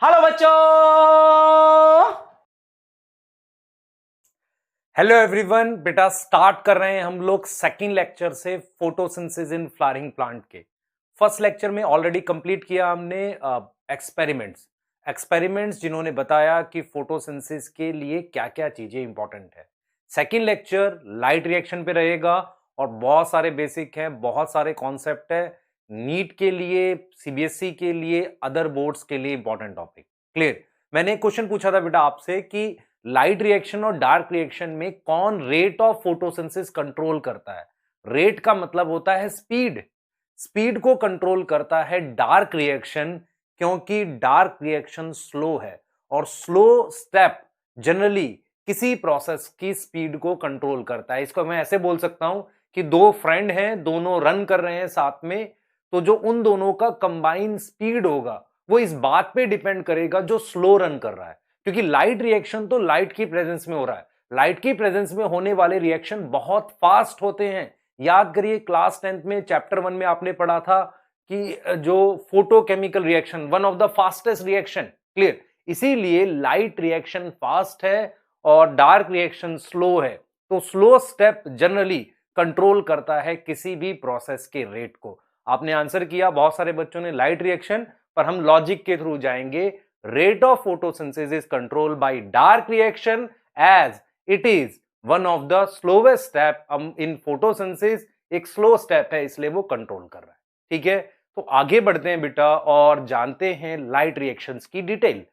Hello बच्चों। Hello everyone. बेटा start कर रहे हैं हम लोग सेकंड लेक्चर से फोटोसिंथेसिस इन फ्लावरिंग प्लांट के। फर्स्ट लेक्चर में ऑलरेडी कंप्लीट किया हमने एक्सपेरिमेंट्स जिन्होंने बताया कि फोटोसिंथेसिस के लिए क्या क्या चीजें इंपॉर्टेंट है। सेकंड लेक्चर लाइट रिएक्शन पे रहेगा और बहुत सारे बेसिक हैं, बहुत सारे कॉन्सेप्ट है, नीट के लिए, सीबीएसई के लिए, अदर बोर्ड्स के लिए इंपॉर्टेंट टॉपिक। क्लियर। मैंने एक क्वेश्चन पूछा था बेटा आपसे कि लाइट रिएक्शन और डार्क रिएक्शन में कौन रेट ऑफ फोटोसिंथेसिस कंट्रोल करता है। रेट का मतलब होता है स्पीड। स्पीड को कंट्रोल करता है डार्क रिएक्शन, क्योंकि डार्क रिएक्शन स्लो है और स्लो स्टेप जनरली किसी प्रोसेस की स्पीड को कंट्रोल करता है। इसको मैं ऐसे बोल सकता हूं कि दो फ्रेंड हैं, दोनों रन कर रहे हैं साथ में, तो जो उन दोनों का कंबाइन स्पीड होगा वो इस बात पे डिपेंड करेगा जो स्लो रन कर रहा है, क्योंकि लाइट रिएक्शन तो लाइट की प्रेजेंस में हो रहा है। लाइट की प्रेजेंस में होने वाले रिएक्शन बहुत फास्ट होते हैं। याद करिए क्लास 10th में चैप्टर 1 में आपने पढ़ा था कि जो photochemical reaction one of the fastest reaction. Clear. इसीलिए लाइट रिएक्शन फास्ट है और डार्क रिएक्शन स्लो है, तो स्लो स्टेप जनरली कंट्रोल करता है किसी भी प्रोसेस के रेट को। आपने आंसर किया बहुत सारे बच्चों ने लाइट रिएक्शन, पर हम लॉजिक के थ्रू जाएंगे। Rate of photosynthesis is controlled by dark reaction as it is one of the slowest step in photosynthesis. एक स्लो स्टेप है इसलिए वो कंट्रोल कर रहा है। ठीक है, तो आगे बढ़ते हैं बेटा और जानते हैं लाइट रिएक्शंस की डिटेल।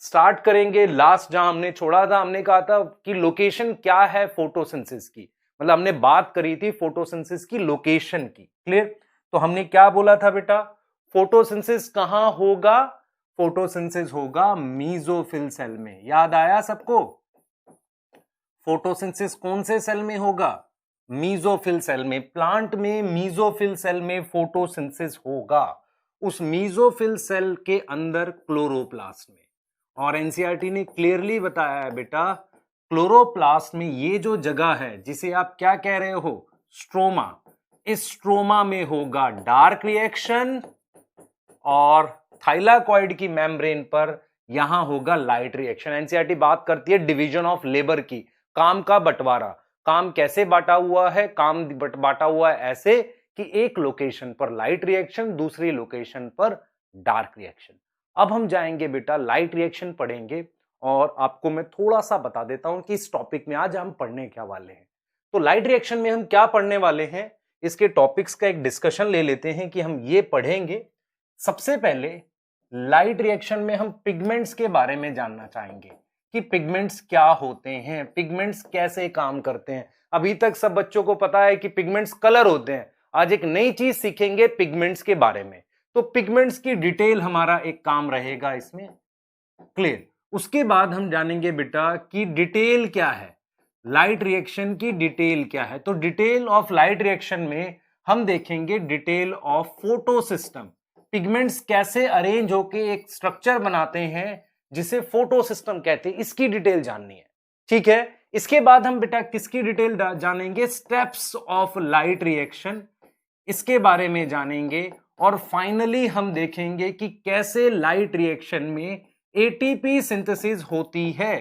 स्टार्ट करेंगे लास्ट जहां हमने छोड़ा था। हमने कहा था कि लोकेशन क्या है फोटोसिंथेसिस की, मतलब हमने बात करी थी फोटोसिंथेसिस की लोकेशन की। क्लियर। तो हमने क्या बोला था बेटा, फोटोसिंथेसिस कहां होगा? फोटोसिंथेसिस होगा मीसोफिल सेल में। याद आया सबको? फोटोसिंथेसिस कौन से सेल में होगा? मीसोफिल सेल में। प्लांट में मीसोफिल सेल में फोटोसिंथेसिस होगा, उस मीसोफिल सेल के अंदर क्लोरोप्लास्ट में। और एनसीईआरटी ने क्लियरली बताया है बेटा, क्लोरोप्लास्ट में ये जो जगह है जिसे आप क्या कह रहे हो, स्ट्रोमा, इस स्ट्रोमा में होगा डार्क रिएक्शन और थाइलाकॉइड की मेम्ब्रेन पर यहां होगा लाइट रिएक्शन। एनसीईआरटी बात करती है डिवीजन ऑफ लेबर की, काम का बंटवारा। काम कैसे बांटा हुआ है? काम बांटा हुआ है ऐसे कि एक लोकेशन पर लाइट रिएक्शन, दूसरी लोकेशन पर डार्क रिएक्शन। अब हम जाएंगे बेटा लाइट रिएक्शन पढ़ेंगे और आपको मैं थोड़ा सा बता देता हूं कि इस टॉपिक में आज हम पढ़ने क्या वाले हैं। तो लाइट रिएक्शन में हम क्या पढ़ने वाले हैं, इसके टॉपिक्स का एक डिस्कशन ले लेते हैं कि हम ये पढ़ेंगे। सबसे पहले लाइट रिएक्शन में हम पिगमेंट्स के बारे में जानना चाहेंगे कि पिगमेंट्स क्या होते हैं, पिगमेंट्स कैसे काम करते हैं। अभी तक सब बच्चों को पता है कि पिगमेंट्स कलर होते हैं। आज एक नई चीज सीखेंगे पिगमेंट्स के बारे में, तो पिगमेंट्स की डिटेल हमारा एक काम रहेगा इसमें। क्लियर। उसके बाद हम जानेंगे बेटा कि डिटेल क्या है, लाइट रिएक्शन की डिटेल क्या है। तो डिटेल ऑफ लाइट रिएक्शन में हम देखेंगे detail of photo system. Pigments कैसे अरेंज होके एक स्ट्रक्चर बनाते हैं जिसे फोटो सिस्टम कहते हैं, इसकी डिटेल जाननी है। ठीक है। इसके बाद हम बेटा किसकी डिटेल जानेंगे, स्टेप्स ऑफ लाइट रिएक्शन, इसके बारे में जानेंगे। और फाइनली हम देखेंगे कि कैसे लाइट रिएक्शन में एटीपी सिंथेसिस होती है।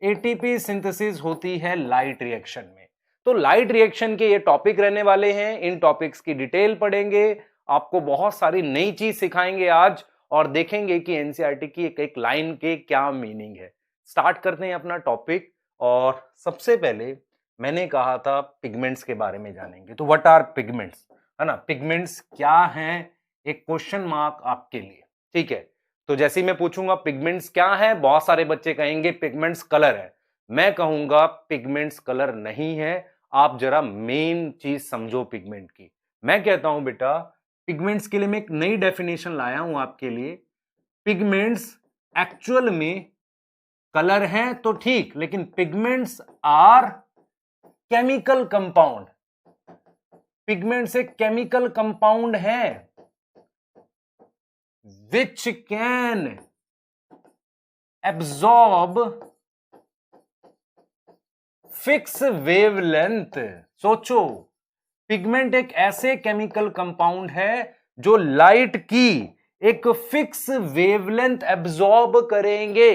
एटीपी सिंथेसिस होती है लाइट रिएक्शन में। तो लाइट रिएक्शन के ये टॉपिक रहने वाले हैं, इन टॉपिक्स की डिटेल पढ़ेंगे, आपको बहुत सारी नई चीज सिखाएंगे आज और देखेंगे कि एनसीईआरटी की एक एक लाइन के क्या मीनिंग है। स्टार्ट करते हैं अपना टॉपिक। और सबसे पहले मैंने कहा था पिगमेंट्स के बारे में जानेंगे। तो व्हाट आर पिगमेंट्स, है ना, पिगमेंट्स क्या हैं, एक क्वेश्चन मार्क आपके लिए। ठीक है। तो जैसे ही मैं पूछूंगा पिगमेंट्स क्या है, बहुत सारे बच्चे कहेंगे पिगमेंट्स कलर है। मैं कहूंगा पिगमेंट्स कलर नहीं है। आप जरा मेन चीज समझो पिगमेंट की। मैं कहता हूं बेटा पिगमेंट्स के लिए मैं एक नई डेफिनेशन लाया हूं आपके लिए। पिगमेंट्स एक्चुअल में कलर हैं तो ठीक, लेकिन pigments are chemical compound. Pigments एक केमिकल कंपाउंड है which can absorb fix wavelength. सोचो, पिगमेंट एक ऐसे केमिकल कंपाउंड है जो लाइट की एक फिक्स वेवलेंथ एब्जॉर्ब करेंगे।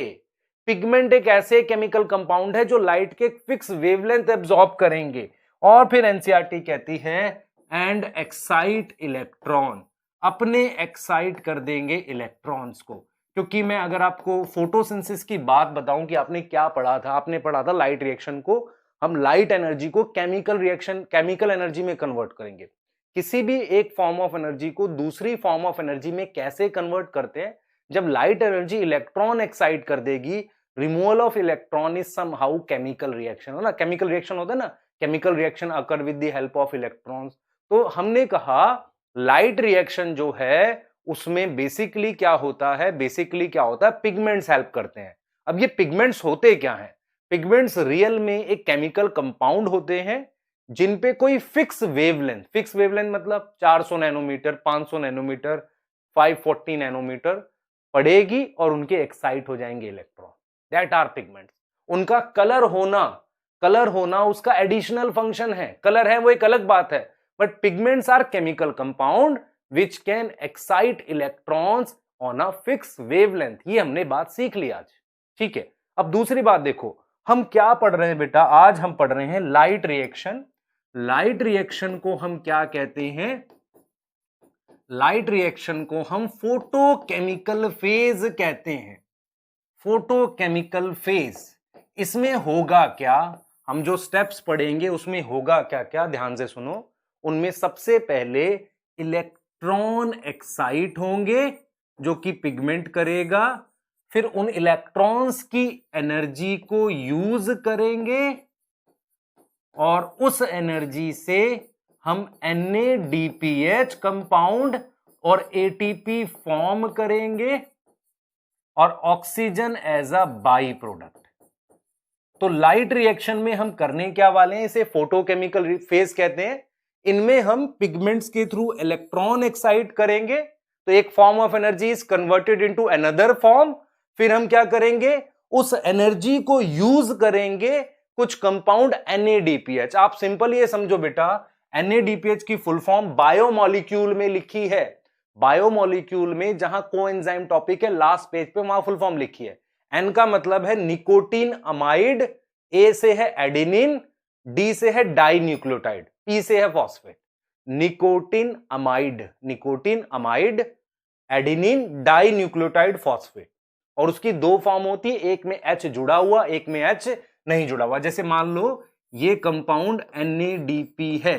पिगमेंट एक ऐसे केमिकल कंपाउंड है जो लाइट के फिक्स वेवलेंथ एब्जॉर्ब करेंगे। और फिर एनसीईआरटी कहती है एंड एक्साइट इलेक्ट्रॉन, अपने एक्साइट कर देंगे इलेक्ट्रॉन्स को। क्योंकि मैं अगर आपको फोटोसिंथेसिस की बात बताऊं कि आपने क्या पढ़ा था, आपने पढ़ा था लाइट रिएक्शन को, हम लाइट एनर्जी को केमिकल रिएक्शन, केमिकल एनर्जी में कन्वर्ट करेंगे। किसी भी एक फॉर्म ऑफ एनर्जी को दूसरी फॉर्म ऑफ एनर्जी में कैसे कन्वर्ट करते हैं? जब लाइट एनर्जी इलेक्ट्रॉन एक्साइट कर देगी, removal of electron is somehow chemical reaction, है ना, केमिकल रिएक्शन होता है ना, chemical reaction occur with the help of electrons. तो हमने कहा लाइट रिएक्शन जो है उसमें बेसिकली क्या होता है, बेसिकली क्या होता है, पिगमेंट्स हेल्प करते हैं। अब ये पिगमेंट्स होते क्या हैं? पिगमेंट्स रियल में एक केमिकल कंपाउंड होते हैं जिन पे कोई फिक्स वेवलेंथ, फिक्स वेवलेंथ मतलब 400 नैनोमीटर, 500 नैनोमीटर, 540 नैनोमीटर पड़ेगी और उनके एक्साइट हो जाएंगे इलेक्ट्रॉन। That are pigments. उनका कलर होना, कलर होना उसका एडिशनल फंक्शन है, कलर है वो एक अलग बात है, but pigments are chemical compound which can excite electrons on a fix wavelength. ये हमने बात सीख ली आज, ठीक है। अब दूसरी बात देखो, हम क्या पढ़ रहे हैं बेटा, आज हम पढ़ रहे हैं लाइट रिएक्शन। लाइट रिएक्शन को हम क्या कहते हैं? लाइट रिएक्शन को हम फोटोकेमिकल फेज कहते हैं। फोटोकेमिकल फेज, इसमें होगा क्या? हम जो स्टेप्स पढ़ेंगे उसमें होगा क्या क्या, ध्यान से सुनो। उनमें सबसे पहले इलेक्ट्रॉन एक्साइट होंगे जो कि पिगमेंट करेगा, फिर उन इलेक्ट्रॉन्स की एनर्जी को यूज करेंगे और उस एनर्जी से हम NADPH कंपाउंड और ATP फॉर्म करेंगे और oxygen as a by product. तो लाइट रिएक्शन में हम करने क्या वाले हैं? इसे फोटोकेमिकल फेज कहते हैं। इनमें हम पिगमेंट्स के थ्रू इलेक्ट्रॉन एक्साइट करेंगे, तो एक form of energy is converted into another form. फिर हम क्या करेंगे? उस एनर्जी को यूज करेंगे कुछ कंपाउंड NADPH। आप सिंपल ये समझो बेटा, NADPH की फुल फॉर्म बायोमोलिक्यूल में लिखी है। बायोमोलिक्यूल में जहां कोएंजाइम टॉपिक है लास्ट पेज पे, वहां फुल फॉर्म लिखी है। N का मतलब है निकोटीन अमाइड, A से है एडेनिन, D से है डाई न्यूक्लियोटाइड, P से है phosphate. Nicotine amide, nicotine amide, adenine di nucleotide phosphate. और उसकी दो फॉर्म होती है, एक में H जुड़ा हुआ, एक में H नहीं जुड़ा हुआ। जैसे मान लो ये कंपाउंड NADP है,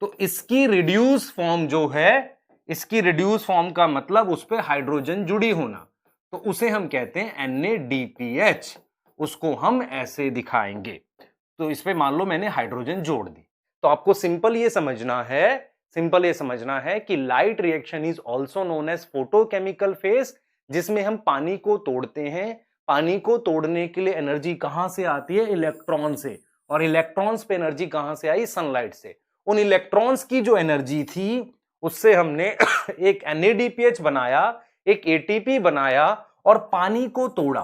तो इसकी रिड्यूस फॉर्म जो है, इसकी रिड्यूस फॉर्म का मतलब उस पर हाइड्रोजन जुड़ी होना, तो उसे हम कहते हैं NADPH। उसको हम ऐसे दिखाएंगे, तो इस पे मान लो मैंने हाइड्रोजन जोड़ दी। तो आपको सिंपल ये समझना है, सिंपल ये समझना है कि light reaction is also known as photochemical phase, जिसमें हम पानी को तोड़ते हैं। पानी को तोड़ने के लिए एनर्जी कहां से आती है? इलेक्ट्रॉन से। और इलेक्ट्रॉन्स पे एनर्जी कहां से आई? सनलाइट से। उन इलेक्ट्रॉन्स की जो एनर्जी थी उससे हमने एक NADPH बनाया, एक ATP बनाया और पानी को तोड़ा,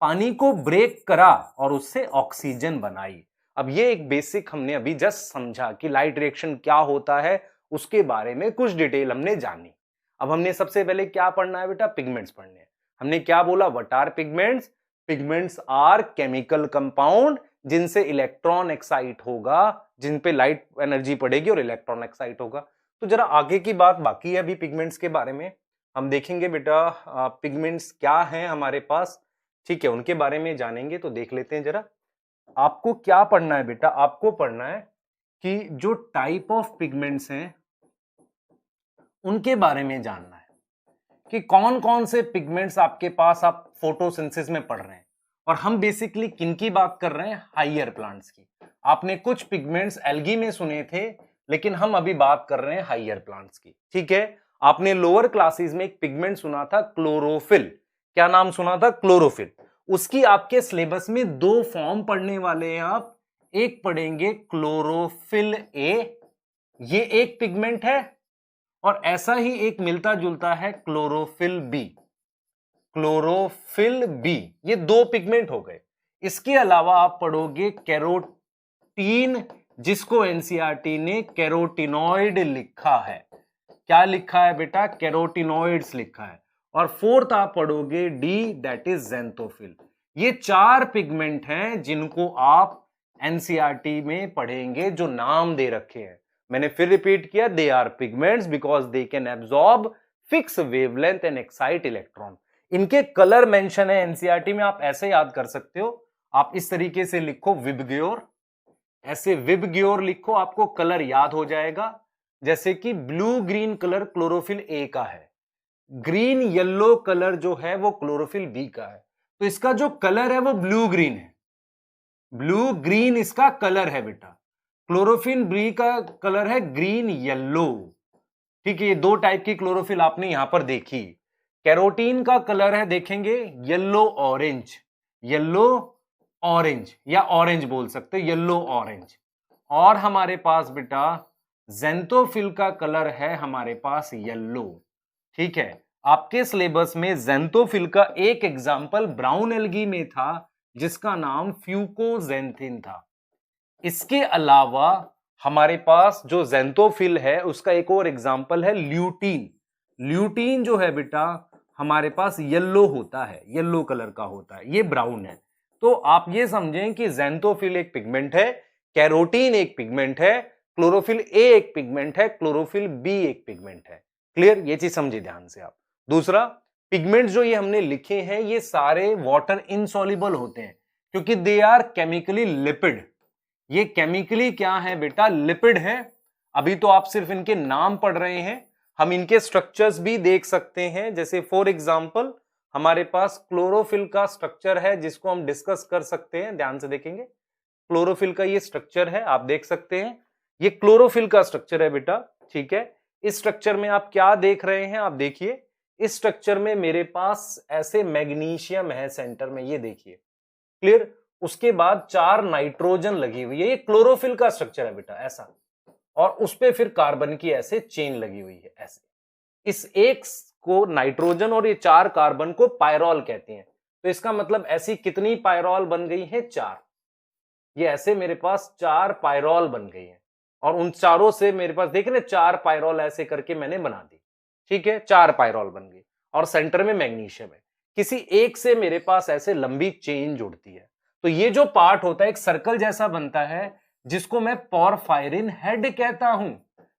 पानी को ब्रेक करा और उससे ऑक्सीजन बनाई। अब ये एक बेसिक हमने अभी जस्ट समझा कि लाइट रिएक्शन क्या होता है, उसके बारे में कुछ डिटेल हमने जानी। अब हमने सबसे पहले क्या पढ़ना है बेटा? पिगमेंट्स पढ़ने हैं। हमने क्या बोला? What are pigments? Pigments are chemical compound जिनसे इलेक्ट्रॉन एक्साइट होगा, जिन पे लाइट एनर्जी पड़ेगी और इलेक्ट्रॉन एक्साइट होगा। तो जरा आगे की बात बाकी है अभी पिगमेंट्स के बारे में, हम देखेंगे बेटा पिगमेंट्स क्या हैं हमारे पास, ठीक है, उनके बारे में जानेंगे। तो देख लेते हैं जरा, आपको क्या पढ़ना है बेटा? आपको पढ़ना है कि जो टाइप ऑफ पिगमेंट्स हैं उनके बारे में जानना है कि कौन कौन से पिगमेंट्स आपके पास आप फोटोसिंथेसिस में पढ़ रहे हैं। और हम बेसिकली किन की बात कर रहे हैं? हाइयर प्लांट्स की। आपने कुछ पिगमेंट्स एल्गी में सुने थे, लेकिन हम अभी बात कर रहे हैं हाइयर प्लांट्स की, ठीक है। आपने लोअर क्लासेस में एक पिगमेंट सुना था क्लोरोफिल, क्या नाम सुना था? क्लोरोफिल। उसकी आपके सिलेबस में दो फॉर्म पढ़ने वाले हैं आप। एक पढ़ेंगे क्लोरोफिल ए, ये एक पिगमेंट है, और ऐसा ही एक मिलता जुलता है क्लोरोफिल बी। क्लोरोफिल बी, ये दो पिगमेंट हो गए। इसके अलावा आप पढ़ोगे कैरोटीन, जिसको एनसीईआरटी ने कैरोटिनॉइड लिखा है। क्या लिखा है बेटा, कैरोटिनॉइड्स लिखा है। और फोर्थ आप पढ़ोगे डी, दैट इज ज़ेंथोफिल। ये 4 पिगमेंट हैं जिनको आप एनसीईआरटी में पढ़ेंगे, जो नाम दे रखे हैं। मैंने फिर रिपीट किया, they are pigments because they can absorb fix wavelength and excite electron. इनके कलर मेंशन है एनसीईआरटी में, आप ऐसे याद कर सकते हो। आप इस तरीके से लिखो विबग्योर, ऐसे विबग्योर लिखो, आपको कलर याद हो जाएगा। जैसे कि blue green colour chlorophyll A का है, ग्रीन येलो कलर जो है वो क्लोरोफिल बी का है। तो इसका जो कलर है वो ब्लू ग्रीन है, ब्लू ग्रीन इसका कलर है बेटा। क्लोरोफिल बी का कलर है ग्रीन येलो। ठीक है, ये 2 टाइप की क्लोरोफिल आपने यहां पर देखी। कैरोटीन का कलर है, देखेंगे, येलो ऑरेंज, येलो ऑरेंज या ऑरेंज बोल सकते, येलो ऑरेंज। और हमारे पास बेटा ज़ेंथोफिल का कलर है हमारे पास येलो। ठीक है, आपके सिलेबस में ज़ेंथोफिल का एक एग्जाम्पल ब्राउन एल्गी में था जिसका नाम फ्यूकोजेंथिन था। इसके अलावा हमारे पास जो ज़ेंथोफिल है उसका एक और एग्जाम्पल है ल्यूटीन। ल्यूटीन जो है बेटा हमारे पास येलो होता है, येलो कलर का होता है, ये ब्राउन है। तो आप ये समझें कि ज़ेंथोफिल एक पिगमेंट है, कैरोटीन एक पिगमेंट है, क्लोरोफिल ए एक पिगमेंट है, क्लोरोफिल बी एक पिगमेंट है। क्लियर, ये चीज समझिए ध्यान से आप। दूसरा, पिगमेंट जो ये हमने लिखे हैं ये सारे वाटर इनसॉल्युबल होते हैं क्योंकि दे आर केमिकली लिपिड। ये केमिकली क्या है बेटा, लिपिड है। अभी तो आप सिर्फ इनके नाम पढ़ रहे हैं, हम इनके स्ट्रक्चर्स भी देख सकते हैं। जैसे फॉर एग्जांपल हमारे पास क्लोरोफिल का स्ट्रक्चर है जिसको हम डिस्कस कर सकते हैं, ध्यान से देखेंगे। क्लोरोफिल का ये स्ट्रक्चर है, आप देख सकते हैं, ये क्लोरोफिल का स्ट्रक्चर है बेटा। ठीक है, इस स्ट्रक्चर में आप क्या देख रहे हैं, आप देखिए इस स्ट्रक्चर में मेरे पास ऐसे मैग्नीशियम है सेंटर में, ये देखिए। क्लियर, उसके बाद 4 नाइट्रोजन लगी हुई है, ये क्लोरोफिल का स्ट्रक्चर है बेटा ऐसा। और उस पे फिर कार्बन की ऐसे चेन लगी हुई है ऐसे। इस एक को नाइट्रोजन और ये 4 कार्बन को पायरोल कहते हैं। तो इसका मतलब ऐसी कितनी पायरोल बन गई है, 4। ये ऐसे मेरे पास 4 पायरोल बन गई है और उन चारों से मेरे पास देख रहे 4 पायरोल ऐसे करके मैंने बना दी। ठीक है, 4 पायरोल बन गई और सेंटर में मैग्नीशियम है। किसी एक से मेरे पास ऐसे लंबी चेन जुड़ती है। तो ये जो पार्ट होता है एक सर्कल जैसा बनता है जिसको मैं पोरफायरिन हेड कहता हूं।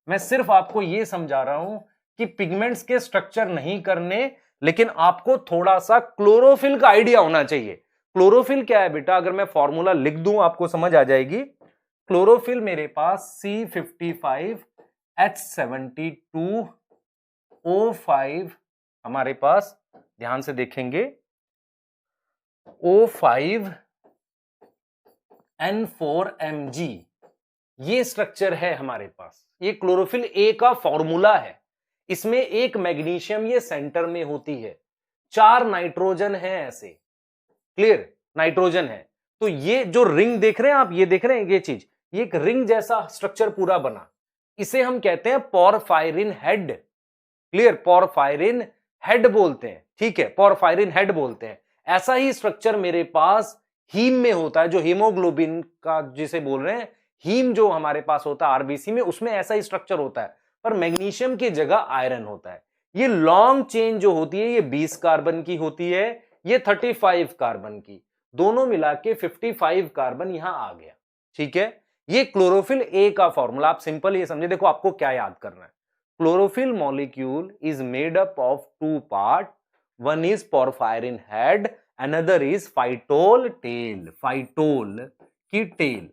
मैं सिर्फ आपको ये समझा रहा हूं कि पिगमेंट्स के स्ट्रक्चर नहीं करने, लेकिन आपको थोड़ा सा क्लोरोफिल का आइडिया होना चाहिए। क्लोरोफिल क्या है बेटा, अगर मैं फॉर्मूला लिख दूं आपको समझ आ जाएगी। क्लोरोफिल मेरे पास C55H72O5 हमारे पास, ध्यान से देखेंगे, O5N4Mg, ये स्ट्रक्चर है हमारे पास। ये क्लोरोफिल ए का फॉर्मूला है। इसमें एक मैग्नीशियम ये सेंटर में होती है, 4 नाइट्रोजन है ऐसे। क्लियर, नाइट्रोजन है। तो ये जो रिंग देख रहे हैं आप, ये देख रहे हैं ये चीज, ये एक रिंग जैसा स्ट्रक्चर पूरा बना, इसे हम कहते हैं porphyrin head. Clear, porphyrin head बोलते हैं। ठीक है, पोरफायरिन हेड बोलते हैं। ऐसा ही स्ट्रक्चर मेरे पास हीम में होता है, जो हीमोग्लोबिन का जिसे बोल रहे हैं, हीम जो हमारे पास होता है आरबीसी में, उसमें ऐसा ही स्ट्रक्चर होता है, पर मैग्नीशियम की जगह आयरन होता है। ये लॉन्ग चेन जो होती है ये 20 कार्बन की होती है, ये 35 कार्बन की, दोनों मिला के 55 कार्बन यहां आ गया। ठीक है, ये क्लोरोफिल ए का फॉर्मूला। आप सिंपल ये समझे, देखो आपको क्या याद करना है। Chlorophyll molecule is made up of 2 part, one is porphyrin head, another is phytol tail, phytol की टेल,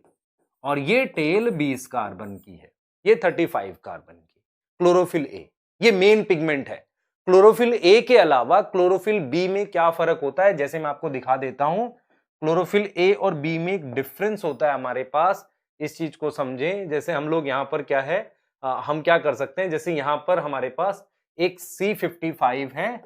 और ये टेल 20 कार्बन की है, ये 35 कार्बन की। क्लोरोफिल ए ये मेन पिगमेंट है। क्लोरोफिल ए के अलावा क्लोरोफिल बी में क्या फर्क होता है, जैसे मैं आपको दिखा देता हूं। क्लोरोफिल ए और बी में एक डिफरेंस होता है हमारे पास, इस चीज को समझें। जैसे हम लोग यहां पर क्या है, हम क्या कर सकते हैं, जैसे यहां पर हमारे पास एक C55 है,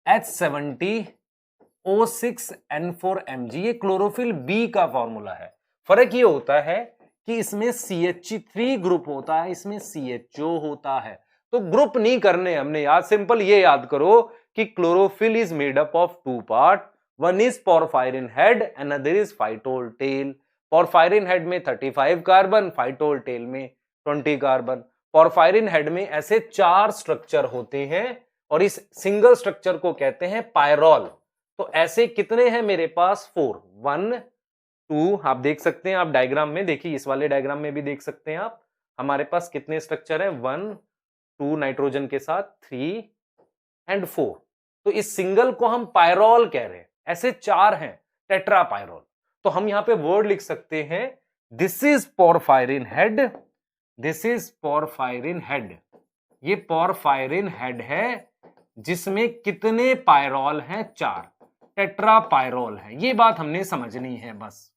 H70O6N4Mg, ये क्लोरोफिल बी का फॉर्मूला है। फर्क ये होता है कि इसमें CH3 ग्रुप होता है, इसमें CHO होता है। तो ग्रुप नहीं करने हमने याद, सिंपल ये याद करो कि chlorophyll is made up of 2 part, one is porphyrin head, another is phytol tail. Porphyrin head में 35 कार्बन, फाइटोल टेल में 20 कार्बन। पोरफायरिन हेड में ऐसे 4 स्ट्रक्चर होते हैं और इस सिंगल स्ट्रक्चर को कहते हैं पायरोल। तो ऐसे कितने हैं मेरे पास? 4, 1 2, आप देख सकते हैं, आप डायग्राम में देखिए, इस वाले डायग्राम में भी देख सकते हैं आप, हमारे पास कितने स्ट्रक्चर है? 1 2 नाइट्रोजन के साथ 3 एंड 4। तो इस सिंगल को हम पायरोल कह रहे हैं। ऐसे 4 हैं, टेट्रा पायरोल। तो हम यहां पे वर्ड लिख सकते हैं, this is porphyrin head, this is porphyrin head. ये पोरफायरिन हेड है जिसमें कितने पायरोल हैं? 4 टेट्रा पायरोल है। ये बात हमने समझनी है बस।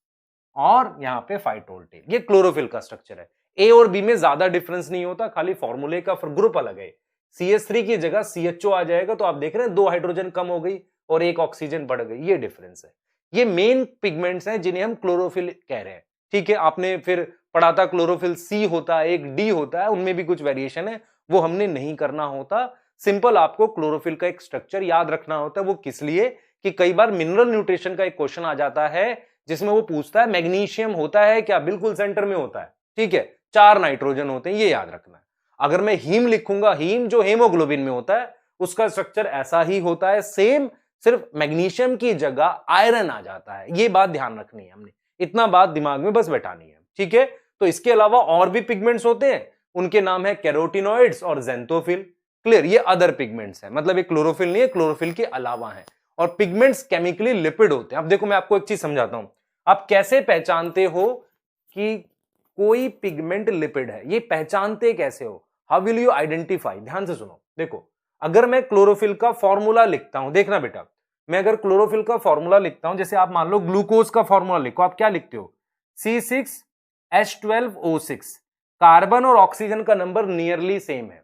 और यहां पे फाइटोल टेल, ये क्लोरोफिल का स्ट्रक्चर है। ए और बी में ज्यादा डिफरेंस नहीं होता, खाली फॉर्मूले का ग्रुप अलग है। CH3 की जगह CHO आ जाएगा, तो आप देख रहे हैं 2 हाइड्रोजन कम हो गई और 1 ऑक्सीजन बढ़ गई, ये डिफरेंस है। ये मेन पिगमेंट्स हैं जिन्हें हम क्लोरोफिल कह रहे हैं। ठीक है, आपने फिर पढ़ा था क्लोरोफिल सी होता है, एक डी होता है, उनमें भी कुछ वेरिएशन है, वो हमने नहीं करना होता। सिंपल आपको क्लोरोफिल का एक स्ट्रक्चर याद रखना होता है। वो किस लिए कि कई बार मिनरल न्यूट्रिशन का एक क्वेश्चन आ जाता है जिसमें वो पूछता है मैग्नीशियम होता है क्या? बिल्कुल सेंटर में होता है। ठीक है, 4 नाइट्रोजन होते हैं, ये याद रखना है। अगर मैं हीम लिखूंगा, हीम जो हेमोग्लोबिन में होता है उसका स्ट्रक्चर ऐसा ही होता है सेम, सिर्फ मैग्नीशियम की जगह आयरन आ जाता है। ये बात ध्यान रखनी है हमने, इतना बात दिमाग में बस बैठानी है। ठीक है, तो इसके अलावा और भी पिगमेंट्स होते हैं, उनके नाम है कैरोटिनॉइड्स और ज़ेंथोफिल। क्लियर, ये अदर पिगमेंट्स है, मतलब ये क्लोरोफिल नहीं है, क्लोरोफिल के अलावा है। और पिगमेंट्स केमिकली लिपिड होते हैं। अब देखो, मैं आपको एक चीज समझाता हूं, आप कैसे पहचानते हो कि कोई पिगमेंट लिपिड है? ये पहचानते कैसे हो? How will you identify? ध्यान से सुनो। देखो, अगर मैं क्लोरोफिल का फॉर्मूला लिखता हूं, देखना बेटा, मैं अगर क्लोरोफिल का फॉर्मूला लिखता हूं, जैसे आप मान लो ग्लूकोज का फॉर्मूला लिखो, आप क्या लिखते हो? C6H12O6। कार्बन और ऑक्सीजन का नंबर नियरली सेम है।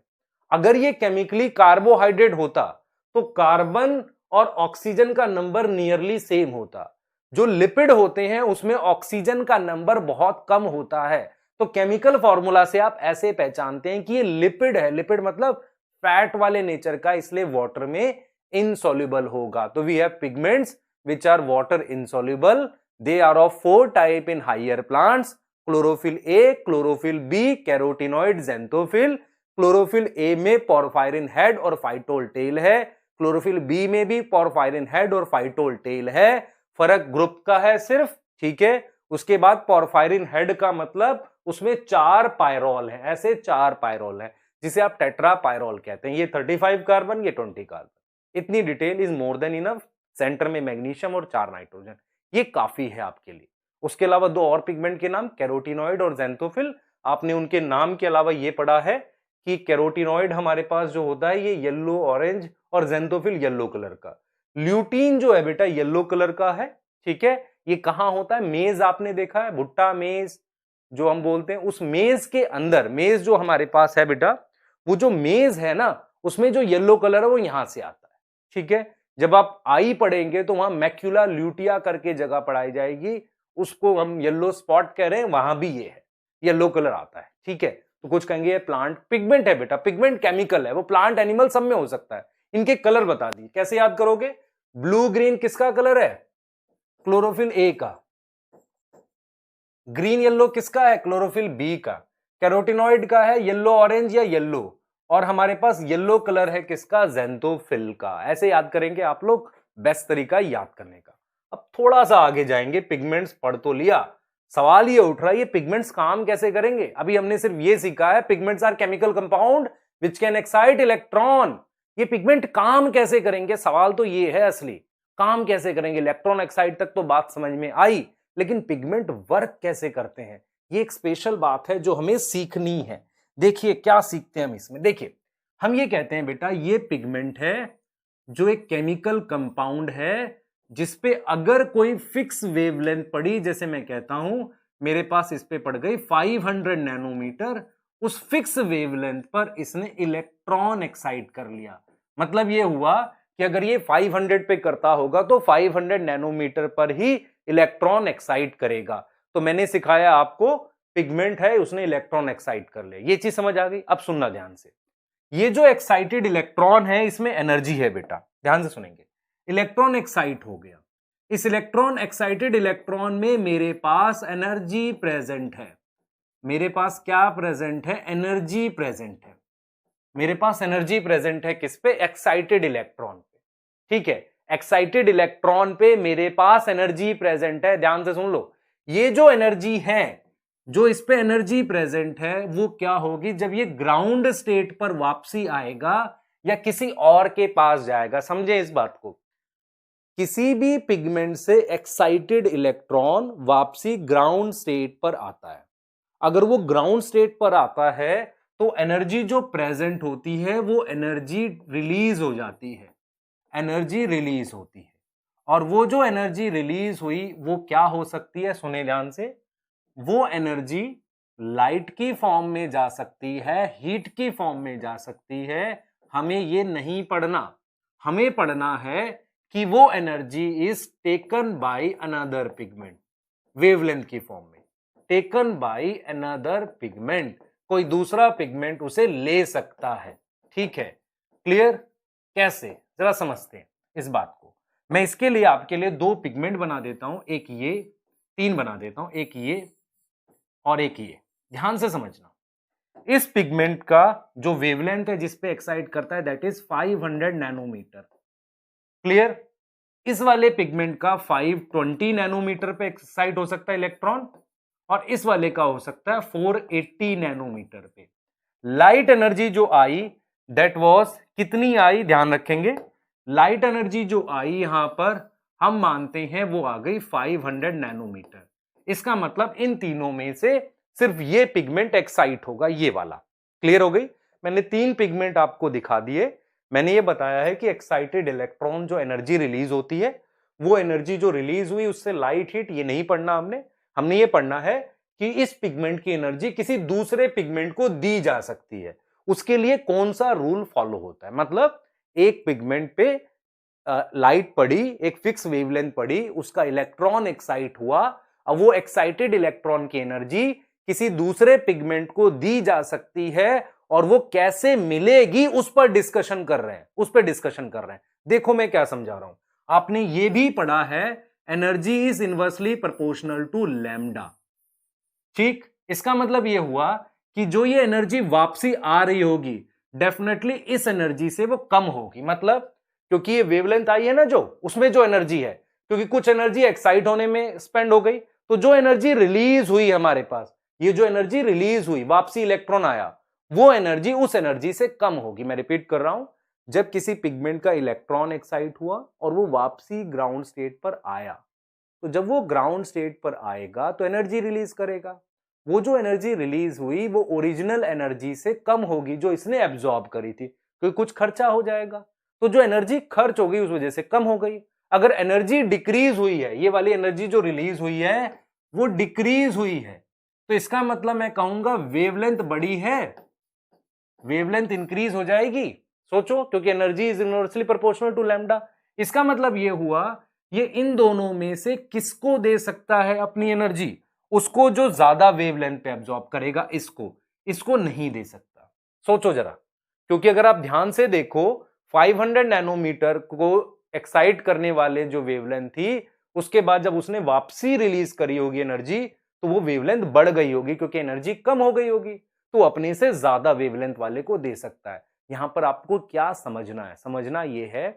अगर ये केमिकली कार्बोहाइड्रेट होता तो कार्बन और ऑक्सीजन का नंबर नियरली सेम होता। जो लिपिड होते हैं उसमें ऑक्सीजन का नंबर बहुत कम होता है। तो केमिकल फॉर्मूला से आप ऐसे पहचानते हैं कि ये लिपिड है। लिपिड मतलब फैट वाले नेचर का, इसलिए वाटर में इनसॉल्युबल होगा। तो we have pigments which are water insoluble. They are of 4 type in higher plants, chlorophyll A, chlorophyll B, carotenoid, xanthophyll. Chlorophyll A में पोरफायरिन हेड और फाइटोल टेल है, क्लोरोफिल बी में भी पोरफायरिन हेड और phytol tail है। फर्क group का है सिर्फ। ठीक है, उसके बाद पोरफायरिन हेड का मतलब उसमें 4 पायरोल है, ऐसे 4 पायरोल है जिसे आप टेट्रा पायरोल कहते हैं। ये 35 कार्बन, ये 20 कार्बन। इतनी detail is more than enough. Centre में मैग्नीशियम और 4 नाइट्रोजन, ये काफी है आपके लिए। उसके अलावा 2 और पिगमेंट के नाम, कैरोटिनॉइड और ज़ेंथोफिल। आपने उनके नाम के अलावा ये पढ़ा है कि कैरोटिनॉइड हमारे पास जो होता है ये येलो ऑरेंज और ज़ेंथोफिल येलो कलर का। ल्यूटीन जो है बेटा येलो कलर का है। ठीक है, ये कहां होता है? मेज आपने देखा है, भुट्टा मेज जो हम बोलते हैं, उस मेज के अंदर, मेज जो हमारे पास है बेटा, वो जो मेज है ना, उसमें जो येलो कलर है वो यहां से आता है। ठीक है, जब आप आई पढ़ेंगे तो वहां मैक्यूला ल्यूटिया करके जगह पढ़ाई जाएगी, उसको हम येलो स्पॉट कह रहे हैं, वहां भी ये है, येलो कलर आता है। ठीक है, तो कुछ कहेंगे ये प्लांट पिगमेंट है बेटा, पिगमेंट केमिकल है, वो प्लांट एनिमल सब में हो सकता है। इनके कलर बता दिए, कैसे याद करोगे? ब्लू ग्रीन किसका कलर है? क्लोरोफिल ए का। ग्रीन येलो किसका है? क्लोरोफिल बी का। कैरोटिनॉइड का है येलो ऑरेंज या येलो, और हमारे पास येलो कलर है किसका? ज़ेंथोफिल का। ऐसे याद करेंगे आप लोग, बेस्ट तरीका याद करने का। अब थोड़ा सा आगे जाएंगे, पिगमेंट्स पढ़ तो लिया, सवाल ये उठ रहा है ये पिगमेंट्स काम कैसे करेंगे? अभी हमने सिर्फ ये सीखा है pigments are chemical compound which can excite electron. ये पिगमेंट काम कैसे करेंगे? सवाल तो ये है असली, काम कैसे करेंगे? इलेक्ट्रॉन एक्साइट तक तो बात समझ में आई, लेकिन पिगमेंट वर्क कैसे करते हैं, ये एक स्पेशल बात है जो हमें सीखनी है। देखिए क्या सीखते हैं हम इसमें। देखिए, हम ये कहते हैं बेटा ये पिगमेंट है जो एक केमिकल कंपाउंड है जिसपे अगर कोई फिक्स वेवलेंथ पड़ी, जैसे मैं कहता हूं मेरे पास इस पे पड़ गई 500 नैनोमीटर, उस फिक्स वेवलेंथ पर इसने इलेक्ट्रॉन एक्साइट कर लिया। मतलब ये हुआ कि अगर ये 500 पे करता होगा तो 500 नैनोमीटर पर ही इलेक्ट्रॉन एक्साइट करेगा। तो मैंने सिखाया आपको पिगमेंट है उसने इलेक्ट्रॉन एक्साइट कर लिया, ये चीज समझ आ गई। अब सुनना ध्यान से, ये जो एक्साइटेड इलेक्ट्रॉन है इसमें एनर्जी है बेटा, ध्यान से सुनेंगे। इलेक्ट्रॉन एक्साइट हो गया, इस इलेक्ट्रॉन एक्साइटेड इलेक्ट्रॉन में मेरे पास एनर्जी प्रेजेंट है। मेरे पास क्या प्रेजेंट है, एनर्जी प्रेजेंट है। मेरे पास एनर्जी प्रेजेंट है किस पे, एक्साइटेड इलेक्ट्रॉन पे। ठीक है, एक्साइटेड इलेक्ट्रॉन पे मेरे पास एनर्जी प्रेजेंट है। ध्यान से सुन लो, ये जो एनर्जी है, जो इस पे एनर्जी प्रेजेंट है, वो क्या होगी जब ये ग्राउंड स्टेट पर वापसी आएगा या किसी और के पास जाएगा। समझे इस बात को, किसी भी पिगमेंट से एक्साइटेड इलेक्ट्रॉन वापसी ग्राउंड स्टेट पर आता है। अगर वो ग्राउंड स्टेट पर आता है तो एनर्जी जो प्रेजेंट होती है वो एनर्जी रिलीज हो जाती है, एनर्जी रिलीज होती है। और वो जो एनर्जी रिलीज हुई वो क्या हो सकती है, सुने ध्यान से, वो एनर्जी लाइट की फॉर्म में जा सकती है, हीट की फॉर्म में जा सकती है। हमें ये नहीं पढ़ना, हमें पढ़ना है कि वो energy is taken by another pigment, wavelength की फॉर्म में, टेकन बाय अनदर पिगमेंट, कोई दूसरा पिगमेंट उसे ले सकता है। ठीक है, क्लियर? कैसे, जरा समझते हैं इस बात को। मैं इसके लिए आपके लिए दो पिगमेंट बना देता हूं, एक ये, तीन बना देता हूं, एक ये और एक ये। ध्यान से समझना, इस पिगमेंट का जो वेवलेंथ है जिस पे एक्साइट करता है दैट इज 500 नैनोमीटर। क्लियर? इस वाले पिगमेंट का 520 नैनोमीटर पे एक्साइट हो सकता है इलेक्ट्रॉन, और इस वाले का हो सकता है 480 नैनोमीटर पे। लाइट एनर्जी जो आई दैट वाज कितनी आई, ध्यान रखेंगे, लाइट एनर्जी जो आई यहां पर हम मानते हैं वो आ गई 500 नैनोमीटर। इसका मतलब इन तीनों में से सिर्फ ये पिगमेंट एक्साइट होगा, ये वाला। क्लियर हो गई? मैंने तीन पिगमेंट आपको दिखा दिए। मैंने ये बताया है कि एक्साइटेड इलेक्ट्रॉन जो एनर्जी रिलीज होती है, वो एनर्जी जो रिलीज हुई उससे लाइट हीट, ये नहीं पढ़ना हमने। हमने ये पढ़ना है कि इस पिगमेंट की एनर्जी किसी दूसरे पिगमेंट को दी जा सकती है, उसके लिए कौन सा रूल फॉलो होता है। मतलब एक पिगमेंट पे लाइट पड़ी, एक फिक्स वेवलेंथ पड़ी, उसका इलेक्ट्रॉन एक्साइट हुआ, अब वो एक्साइटेड इलेक्ट्रॉन की एनर्जी किसी दूसरे पिगमेंट को दी जा सकती है, और वो कैसे मिलेगी उस पर डिस्कशन कर रहे हैं, उस पर डिस्कशन कर रहे हैं। देखो मैं क्या समझा रहा हूं, आपने ये भी पढ़ा है energy is inversely proportional to lambda. ठीक, इसका मतलब यह हुआ कि जो ये एनर्जी वापसी आ रही होगी डेफिनेटली इस एनर्जी से वो कम होगी। मतलब क्योंकि ये वेवलेंथ आई है ना, जो उसमें जो एनर्जी है, क्योंकि कुछ एनर्जी एक्साइट होने में स्पेंड हो गई, तो जो एनर्जी रिलीज हुई हमारे पास, ये जो एनर्जी रिलीज हुई, वापसी इलेक्ट्रॉन आया, वो एनर्जी उस एनर्जी से कम होगी। मैं रिपीट कर रहा हूं, जब किसी पिगमेंट का इलेक्ट्रॉन एक्साइट हुआ और वो वापसी ग्राउंड स्टेट पर आया, तो जब वो ग्राउंड स्टेट पर आएगा तो एनर्जी रिलीज करेगा। वो जो एनर्जी रिलीज हुई वो ओरिजिनल एनर्जी से कम होगी जो इसने एब्जॉर्ब करी थी, क्योंकि कुछ खर्चा हो जाएगा, तो जो एनर्जी खर्च हो गई उस वजह से कम हो गई। अगर एनर्जी डिक्रीज हुई है, ये वाली एनर्जी जो रिलीज हुई है वो डिक्रीज हुई है, तो इसका मतलब मैं कहूंगा वेवलेंथ बड़ी है, वेवलेंथ इंक्रीज हो जाएगी। सोचो, क्योंकि energy is inversely proportional to lambda. इसका मतलब ये हुआ, ये इन दोनों में से किसको दे सकता है अपनी एनर्जी, उसको जो ज्यादा वेवलेंथ पे एब्जॉर्ब करेगा, इसको नहीं दे सकता। सोचो जरा, क्योंकि अगर आप ध्यान से देखो 500 नैनोमीटर को एक्साइट करने वाले जो वेवलेंथ थी, उसके बाद जब उसने वापसी रिलीज करी होगी एनर्जी, तो वो वेवलेंथ बढ़ गई होगी क्योंकि एनर्जी कम हो गई होगी, तो अपने से ज्यादा वेवलेंथ वाले को दे सकता है। यहां पर आपको क्या समझना है, समझना यह है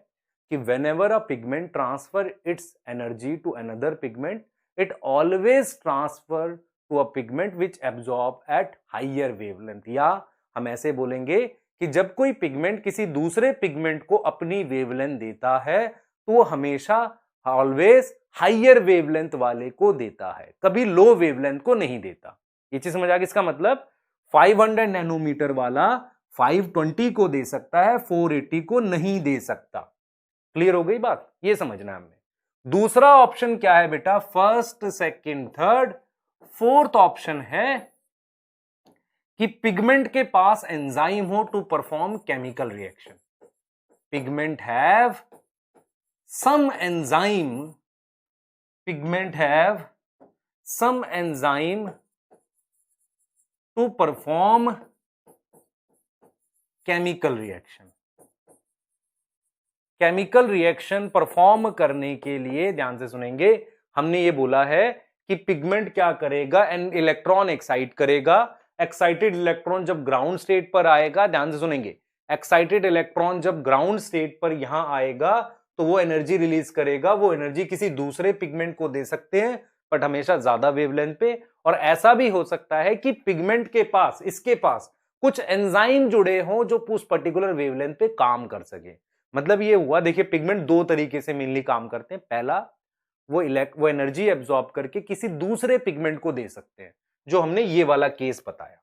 कि whenever a pigment transfer its energy to another pigment, it always transfer to a pigment which absorb at higher wavelength। या हम ऐसे बोलेंगे कि जब कोई पिगमेंट किसी दूसरे पिगमेंट को अपनी वेवलेंथ देता है तो वो हमेशा ऑलवेज हाइयर वेवलेंथ वाले को देता है, कभी लो वेवलेंथ को नहीं देता। ये चीज समझ आ गई? इसका मतलब 500 नैनोमीटर वाला 520 को दे सकता है, 480 को नहीं दे सकता। क्लियर हो गई बात? ये समझना है हमें। दूसरा ऑप्शन क्या है बेटा, first second third, fourth option है कि पिगमेंट के पास एंजाइम हो to perform chemical reaction. Pigment have some enzyme, pigment have some enzyme to perform chemical reaction. Chemical reaction perform करने के लिए, ध्यान से सुनेंगे, हमने ये बोला है कि पिगमेंट क्या करेगा, एन इलेक्ट्रॉन एक्साइट करेगा। एक्साइटेड इलेक्ट्रॉन जब ग्राउंड स्टेट पर आएगा, ध्यान से सुनेंगे, एक्साइटेड इलेक्ट्रॉन जब ग्राउंड स्टेट पर यहां आएगा तो वो एनर्जी रिलीज करेगा। वो एनर्जी किसी दूसरे पिगमेंट को दे सकते हैं, बट हमेशा ज्यादा वेवलेंथ पे। और ऐसा भी हो सकता है कि पिगमेंट के पास, इसके पास कुछ एंजाइम जुड़े हों जो उस पर्टिकुलर वेवलेंथ पे काम कर सके। मतलब ये हुआ, देखिए पिगमेंट दो तरीके से मेनली काम करते हैं। पहला, वो एनर्जी एब्जॉर्ब करके किसी दूसरे पिगमेंट को दे सकते हैं, जो हमने ये वाला केस बताया।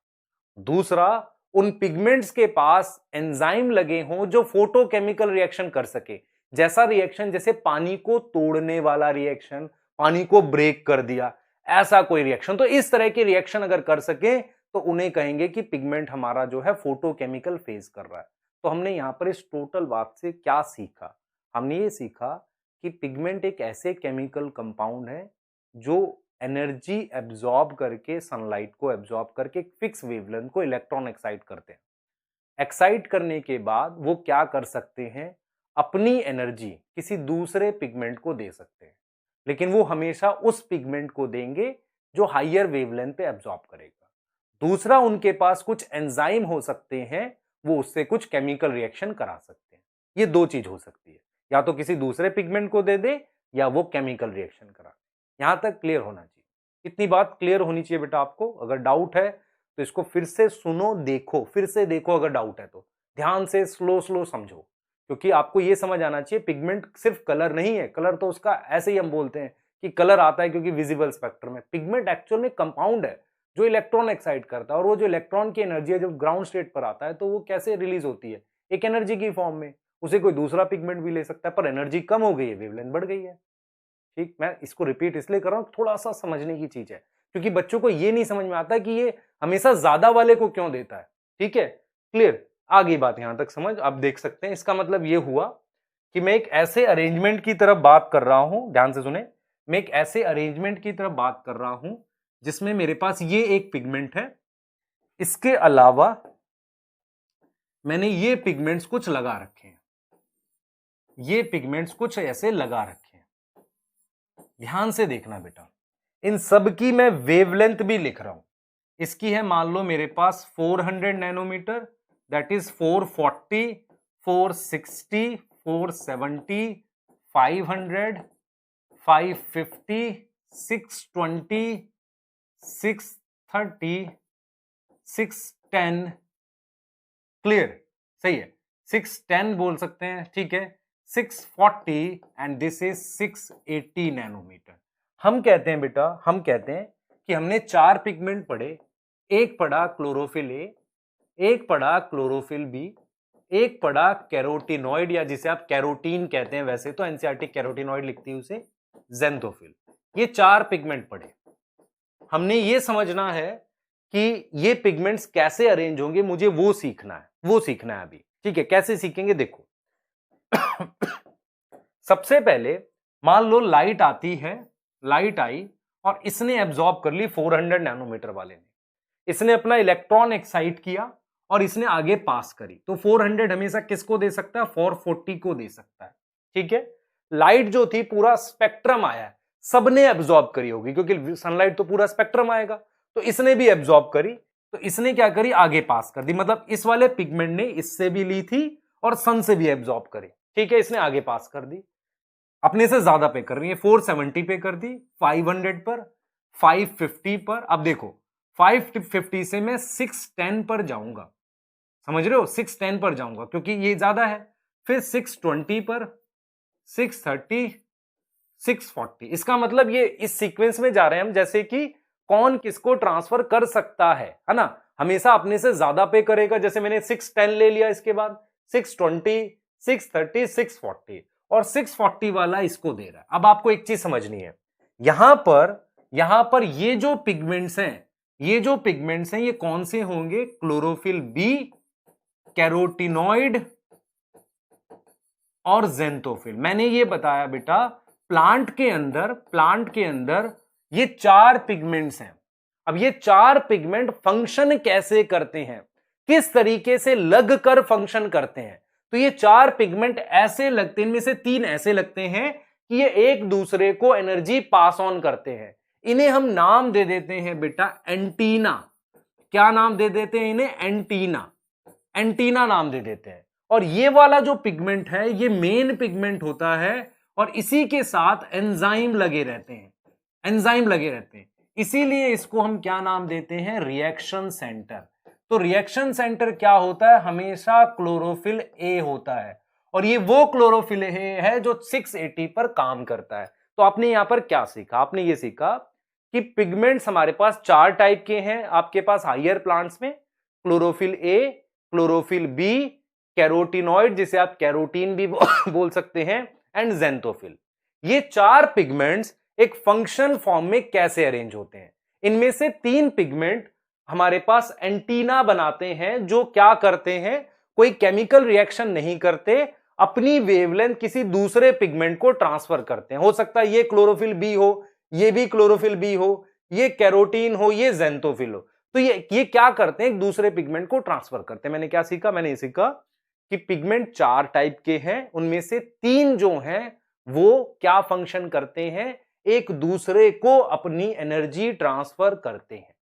दूसरा, उन पिगमेंट्स के पास एंजाइम लगे हों जो फोटोकेमिकल रिएक्शन कर सके। जैसा रिएक्शन, जैसे पानी को तोड़ने वाला रिएक्शन, पानी को ब्रेक कर दिया, ऐसा कोई रिएक्शन। तो इस तरह के रिएक्शन अगर कर सके तो उन्हें कहेंगे कि पिगमेंट हमारा जो है फोटोकेमिकल फेज कर रहा है। तो हमने यहां पर इस टोटल बात से क्या सीखा? हमने ये सीखा कि पिगमेंट एक ऐसे केमिकल कंपाउंड है जो एनर्जी एब्जॉर्ब करके, सनलाइट को एब्जॉर्ब करके एक फिक्स वेवलेंथ को इलेक्ट्रॉन एक्साइट करते हैं। एक्साइट करने के बाद वो क्या कर सकते हैं, अपनी एनर्जी किसी दूसरे पिगमेंट को दे सकते हैं, लेकिन वो हमेशा उस पिगमेंट को देंगे जो हायर वेवलेंथ पे एब्जॉर्ब करेगा। दूसरा, उनके पास कुछ एंजाइम हो सकते हैं, वो उससे कुछ केमिकल रिएक्शन करा सकते हैं। ये दो चीज हो सकती है, या तो किसी दूसरे पिगमेंट को दे दे या वो केमिकल रिएक्शन करा दे। यहां तक क्लियर होना चाहिए, इतनी बात क्लियर होनी चाहिए बेटा आपको। अगर डाउट है तो इसको फिर से सुनो, देखो, फिर से देखो। अगर डाउट है तो ध्यान से स्लो स्लो समझो, क्योंकि आपको यह समझ आना चाहिए पिगमेंट सिर्फ कलर नहीं है। कलर तो उसका ऐसे ही हम बोलते हैं कि कलर आता है क्योंकि विजिबल स्पेक्ट्रम में। पिगमेंट एक्चुअल में कंपाउंड है जो इलेक्ट्रॉन एक्साइट करता है, और वो जो इलेक्ट्रॉन की एनर्जी है जब ग्राउंड स्टेट पर आता है तो वो कैसे रिलीज होती है, एक एनर्जी की फॉर्म में। उसे कोई दूसरा पिगमेंट भी ले सकता है, पर एनर्जी कम हो गई है, वेवलेंथ बढ़ गई है। ठीक, मैं इसको रिपीट इसलिए कर रहा हूं, थोड़ा सा समझने की चीज है, क्योंकि बच्चों को ये नहीं समझ में आता कि ये हमेशा ज्यादा वाले को क्यों देता है। ठीक है, क्लियर, आ गई बात यहां तक समझ। आप देख सकते हैं, इसका मतलब ये हुआ कि मैं एक ऐसे अरेंजमेंट की तरफ बात कर रहा हूं, ध्यान से सुने, मैं एक ऐसे अरेंजमेंट की तरफ बात कर रहा हूं जिसमें मेरे पास ये एक पिगमेंट है, इसके अलावा मैंने ये पिगमेंट्स कुछ लगा रखे हैं, ये पिगमेंट्स कुछ ऐसे लगा रखे हैं। ध्यान से देखना बेटा, इन सब की मैं वेवलेंथ भी लिख रहा हूं। इसकी है मान लो मेरे पास 400 नैनोमीटर, दैट इज 440, 460, 470, 500, 550, 620, 630, 610। क्लियर, सही है, 610 बोल सकते हैं, ठीक है, 640 एंड दिस इज 680 नैनोमीटर। हम कहते हैं बेटा, हम कहते हैं कि हमने चार पिगमेंट पढ़े, एक पढ़ा क्लोरोफिल ए, एक पढ़ा क्लोरोफिल बी, एक पढ़ा कैरोटिनॉइड, या जिसे आप कैरोटीन कहते हैं, वैसे तो एनसीईआरटी कैरोटिनॉइड लिखती है उसे, ज़ेंथोफिल। ये चार पिगमेंट पढ़े। हमने ये समझना है कि ये पिगमेंट्स कैसे अरेंज होंगे, मुझे वो सीखना है, वो सीखना है अभी। ठीक है, कैसे सीखेंगे देखो। सबसे पहले मान लो लाइट आती है, लाइट आई और इसने एब्जॉर्ब कर ली 400 नैनोमीटर वाले ने, इसने अपना इलेक्ट्रॉन एक्साइट किया और इसने आगे पास करी। तो 400 हमेशा किसको दे सकता है, 440 को दे सकता है। ठीक है, लाइट जो थी पूरा स्पेक्ट्रम आया है, सबने एब्जॉर्ब करी होगी, क्योंकि सनलाइट तो पूरा स्पेक्ट्रम आएगा, तो इसने भी एब्जॉर्ब करी, तो इसने क्या करी, आगे पास कर दी। मतलब इस वाले पिगमेंट ने इससे भी ली थी और सन से भी एब्जॉर्ब करी। ठीक है, इसने आगे पास कर दी, अपने से ज्यादा पे कर रही है, 470 पे कर दी, 500 पर, 550 पर। अब देखो 550 से मैं 610 पर जाऊंगा, समझ रहे हो, 610 पर जाऊंगा क्योंकि ये ज्यादा है। फिर 620 पर, 630, 640। इसका मतलब ये इस सीक्वेंस में जा रहे हैं हम, जैसे कि कौन किसको ट्रांसफर कर सकता है ना, हमेशा अपने से ज्यादा पे करेगा। जैसे मैंने 610 ले लिया, इसके बाद 620, 630, 640, और 640 वाला इसको दे रहा है। अब आपको एक चीज समझनी है, यहां पर ये जो पिगमेंट्स हैं, ये जो पिगमेंट्स हैं, ये कौन से होंगे, क्लोरोफिल बी, कैरोटिनॉइड और ज़ेंथोफिल। मैंने ये बताया बेटा, प्लांट के अंदर ये चार पिगमेंट्स हैं। अब ये चार पिगमेंट फंक्शन कैसे करते हैं, किस तरीके से लगकर फंक्शन करते हैं, तो ये चार पिगमेंट ऐसे लगते हैं, इनमें से तीन ऐसे लगते हैं कि ये एक दूसरे को एनर्जी पास ऑन करते हैं। इन्हें हम नाम दे देते हैं बेटा एंटीना। क्या नाम दे देते हैं इन्हें? एंटीना। एंटीना नाम दे देते हैं। और ये वाला जो पिगमेंट है ये मेन पिगमेंट होता है और इसी के साथ एंजाइम लगे रहते हैं, एंजाइम लगे रहते हैं, इसीलिए इसको हम क्या नाम देते हैं? Reaction centre. तो रिएक्शन सेंटर क्या होता है? हमेशा क्लोरोफिल ए होता है और ये वो क्लोरोफिल ए है जो 680 पर काम करता है। तो आपने यहां पर क्या सीखा? आपने ये सीखा कि पिगमेंट्स हमारे पास 4 टाइप के हैं आपके पास हायर प्लांट्स में, chlorophyll A, chlorophyll B, carotenoid जिसे आप कैरोटीन भी बोल सकते हैं, एंड ज़ैंथोफिल। ये 4 पिगमेंट्स एक फंक्शन फॉर्म में कैसे अरेंज होते हैं? इनमें से 3 पिगमेंट हमारे पास एंटीना बनाते हैं जो क्या करते हैं? कोई केमिकल रिएक्शन नहीं करते, अपनी वेवलेंथ किसी दूसरे पिगमेंट को ट्रांसफर करते हैं। हो सकता है ये क्लोरोफिल बी हो, ये भी क्लोरोफिल बी हो, ये कैरोटीन हो, ये ज़ैंथोफिल हो। तो ये क्या करते हैं? एक दूसरे पिगमेंट को ट्रांसफर करते हैं। मैंने क्या सीखा? मैंने ये सीखा कि पिगमेंट 4 टाइप के हैं, उनमें से 3 जो हैं वो क्या फंक्शन करते हैं? एक दूसरे को अपनी एनर्जी ट्रांसफर करते हैं।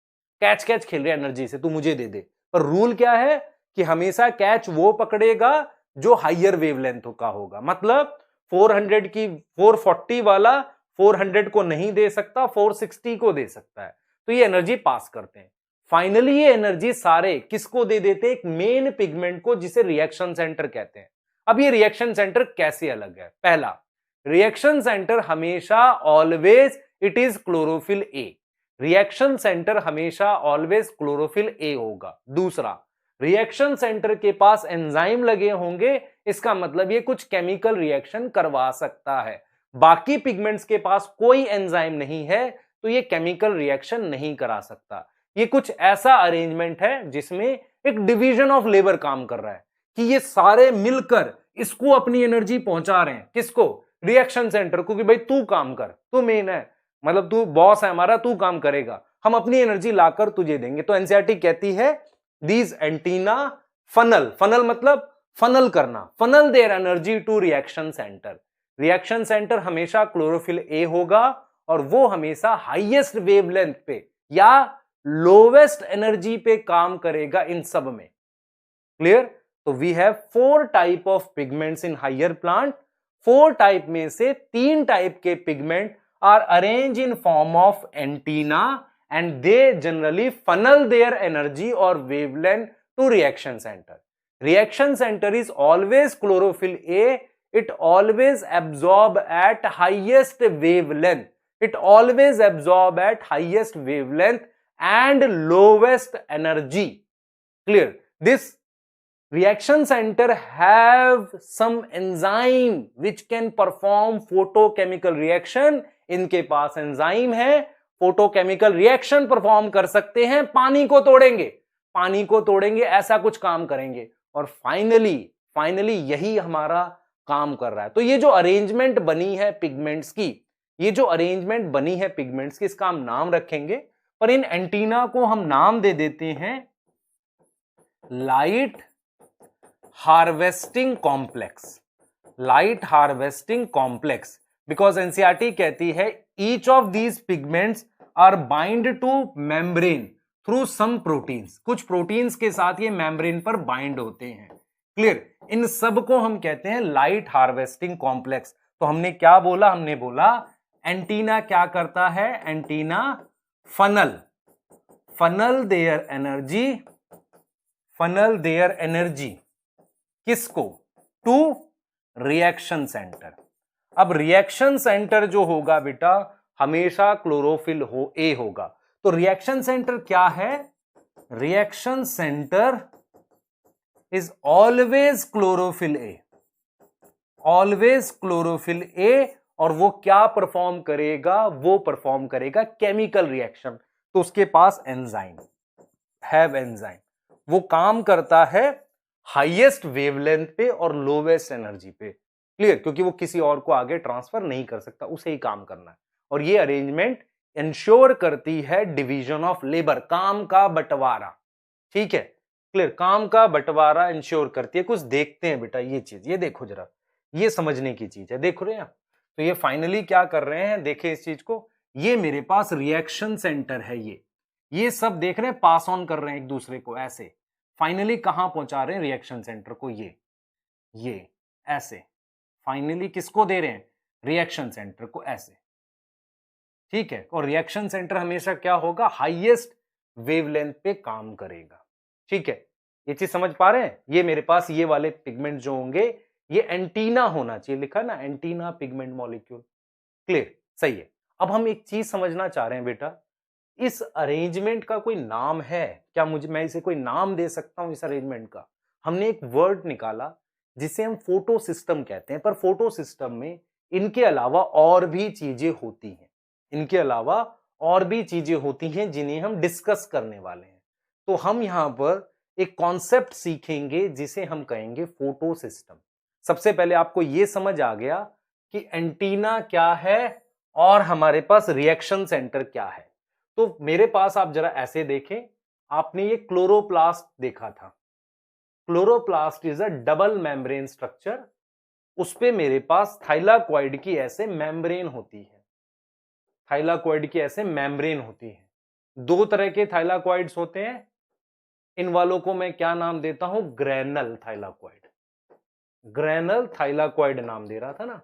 कैच कैच खेल रहे एनर्जी से, तू मुझे दे दे, पर रूल क्या है कि हमेशा कैच वो पकड़ेगा जो हायर वेवलेंथ का होगा। मतलब 440 वाला 400 को नहीं दे सकता, 460 को दे सकता है। तो ये एनर्जी पास करते हैं। फाइनली ये एनर्जी सारे किसको दे देते हैं? एक मेन पिगमेंट को, जिसे रिएक्शन सेंटर कहते हैं। अब ये रिएक्शन सेंटर कैसे अलग है? पहला, रिएक्शन सेंटर हमेशा always it is chlorophyll A. Reaction centre हमेशा ऑलवेज क्लोरोफिल ए होगा। दूसरा, रिएक्शन सेंटर के पास एंजाइम लगे होंगे, इसका मतलब ये कुछ केमिकल रिएक्शन करवा सकता है। बाकी पिगमेंट्स के पास कोई एंजाइम नहीं है तो ये केमिकल रिएक्शन नहीं करा सकता। ये कुछ ऐसा अरेंजमेंट है जिसमें एक डिवीजन ऑफ लेबर काम कर रहा है कि ये सारे मिलकर इसको अपनी एनर्जी पहुंचा रहे हैं। किसको? रिएक्शन सेंटर को, कि भाई तू काम कर, तू मेन है, मतलब तू बॉस है हमारा, तू काम करेगा, हम अपनी एनर्जी लाकर तुझे देंगे। तो एनसीईआरटी कहती है दीज एंटीना फनल, फनल मतलब फनल करना, funnel their energy to reaction centre. Reaction centre हमेशा क्लोरोफिल ए होगा और वो हमेशा हाईएस्ट वेवलेंथ पे या लोवेस्ट एनर्जी पे काम करेगा इन सब में। क्लियर? तो we have 4 type of pigments in higher plant. 4 type में से 3 टाइप के pigment are arranged in form of antenna and they generally funnel their energy or wavelength to reaction center. Reaction center is always chlorophyll A. It always absorb at highest wavelength. It always absorb at highest wavelength and lowest energy. Clear? This reaction center have some enzyme which can perform photochemical reaction. इनके पास enzyme है, photochemical reaction perform कर सकते हैं, पानी को तोड़ेंगे, पानी को तोड़ेंगे, ऐसा कुछ काम करेंगे और फाइनली यही हमारा काम कर रहा है। तो ये जो अरेंजमेंट बनी है पिगमेंट्स की, ये जो अरेंजमेंट बनी है पिगमेंट्स की, इसका हम नाम रखेंगे, पर इन एंटीना को हम नाम दे देते हैं light harvesting complex. Light harvesting complex because NCERT कहती है each of these pigments are bind to membrane through some proteins. कुछ प्रोटीन्स के साथ ये मेम्ब्रेन पर बाइंड होते हैं। क्लियर? इन सब को हम कहते हैं लाइट हार्वेस्टिंग कॉम्प्लेक्स। तो हमने क्या बोला? हमने बोला एंटीना क्या करता है? एंटीना फनल देयर एनर्जी किसको? To reaction centre. अब रिएक्शन सेंटर जो होगा बेटा हमेशा क्लोरोफिल ए होगा। तो रिएक्शन सेंटर क्या है? Reaction centre is always chlorophyll A, always chlorophyll A. और वो क्या परफॉर्म करेगा? वो परफॉर्म करेगा केमिकल रिएक्शन। तो उसके पास एंजाइम, हैव एंजाइम, वो काम करता है हाईएस्ट वेवलेंथ पे और लोवेस्ट एनर्जी पे। क्लियर? क्योंकि वो किसी और को आगे ट्रांसफर नहीं कर सकता, उसे ही काम करना है। और ये अरेंजमेंट इंश्योर करती है डिवीजन ऑफ लेबर, काम का बंटवारा। ठीक है? क्लियर? काम का बंटवारा इंश्योर करती है। कुछ देखते हैं बेटा ये चीज, ये देखो जरा, ये समझने की चीज है, देख रहे हैं आप? तो ये फाइनली क्या कर रहे हैं, देखें इस चीज को, ये मेरे पास रिएक्शन सेंटर है। ये सब देख रहे हैं, पास ऑन कर रहे हैं एक दूसरे को ऐसे, फाइनली कहां पहुंचा रहे हैं रिएक्शन सेंटर को, ये ऐसे फाइनली किसको दे रहे हैं, रिएक्शन सेंटर को ऐसे, ठीक है। और रिएक्शन सेंटर हमेशा क्या होगा, हाईएस्ट वेवलेंथ पे काम करेगा, ठीक है। ये चीज समझ पा रहे हैं, ये मेरे पास ये वाले पिगमेंट जो होंगे ये एंटीना होना चाहिए, लिखा ना एंटीना पिगमेंट मॉलिक्यूल, क्लियर, सही है। अब हम एक चीज समझना चाह रहे हैं बेटा, इस अरेंजमेंट का कोई नाम है क्या, मैं इसे कोई नाम दे सकता हूं इस अरेंजमेंट का। हमने एक वर्ड निकाला जिसे हम फोटो सिस्टम कहते हैं, पर फोटो सिस्टम में इनके अलावा और भी चीजें होती हैं, इनके अलावा और भी चीजें होती हैं जिन्हें हम डिस्कस करने वाले हैं। तो हम यहां पर एक कॉन्सेप्ट सीखेंगे जिसे हम कहेंगे फोटो सिस्टम। सबसे पहले आपको यह समझ आ गया कि एंटीना क्या है और हमारे पास रिएक्शन सेंटर क्या है। तो मेरे पास आप जरा ऐसे देखें, आपने ये क्लोरोप्लास्ट देखा था, chloroplast is a double membrane structure, उस पे मेरे पास थाइलाकॉइड की ऐसे मेम्ब्रेन होती है, थाइलाकॉइड की ऐसे मेम्ब्रेन होती है। दो तरह के थाइलाकॉइड्स होते हैं, इन वालों को मैं क्या नाम देता हूं, ग्रेनल थाइलाकॉइड, ग्रेनल थाइलाकॉइड नाम दे रहा था ना,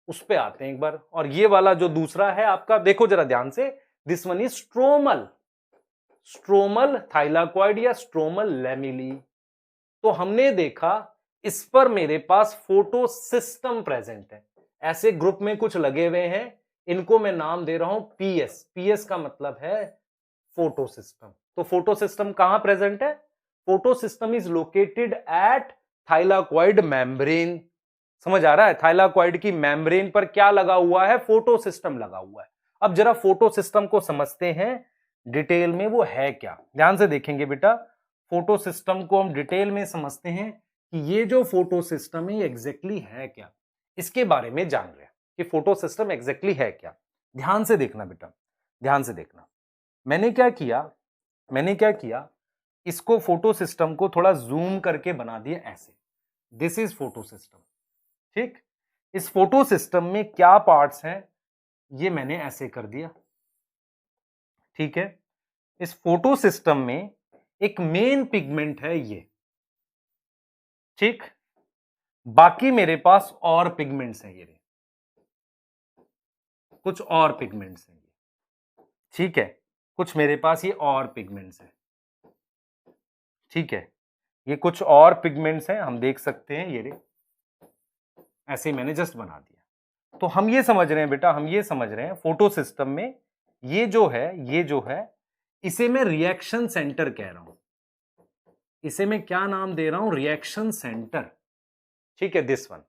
उस पे आते हैं एक बार। और ये वाला जो दूसरा है आपका, देखो जरा ध्यान से, this one is stromal, stromal thylakoid या स्ट्रोमल लैमिली। तो हमने देखा इस पर मेरे पास फोटो सिस्टम प्रेजेंट है, ऐसे ग्रुप में कुछ लगे हुए हैं, इनको मैं नाम दे रहा हूं पीएस, पीएस का मतलब है फोटो सिस्टम। तो फोटो सिस्टम कहां प्रेजेंट है, photo system is located at thylakoid membrane. समझ आ रहा है, थाइलाकॉइड की मेम्ब्रेन पर क्या लगा हुआ है, फोटो सिस्टम लगा हुआ है। अब जरा फोटो सिस्टम को समझते हैं डिटेल में, वो है क्या, ध्यान से देखेंगे बेटा। फोटो सिस्टम को हम डिटेल में समझते हैं कि ये जो फोटो सिस्टम है ये एग्जैक्टली है क्या, इसके बारे में जान रहे हैं कि फोटो सिस्टम एग्जैक्टली है क्या। ध्यान से देखना बेटा, ध्यान से देखना। मैंने क्या किया, इसको फोटो सिस्टम को थोड़ा जूम करके बना दिया ऐसे, दिस इज फोटो सिस्टम, ठीक। इस फोटो सिस्टम में क्या पार्ट्स हैं ये मैंने ऐसे कर दिया, ठीक है। इस फोटो सिस्टम में एक मेन पिगमेंट है ये, ठीक। बाकी मेरे पास और पिगमेंट्स हैं, ये कुछ और पिगमेंट्स हैं, ठीक है। कुछ मेरे पास ये और पिगमेंट्स हैं, ठीक है। ये कुछ और पिगमेंट्स हैं, हम देख सकते हैं, ये ऐसे ही मैंने जस्ट बना दिया। तो हम ये समझ रहे हैं बेटा, हम ये समझ रहे हैं फोटो सिस्टम में ये जो है इसे मैं रिएक्शन सेंटर कह रहा हूं, इसे मैं क्या नाम दे रहा हूं, रिएक्शन सेंटर, ठीक है, दिस वन।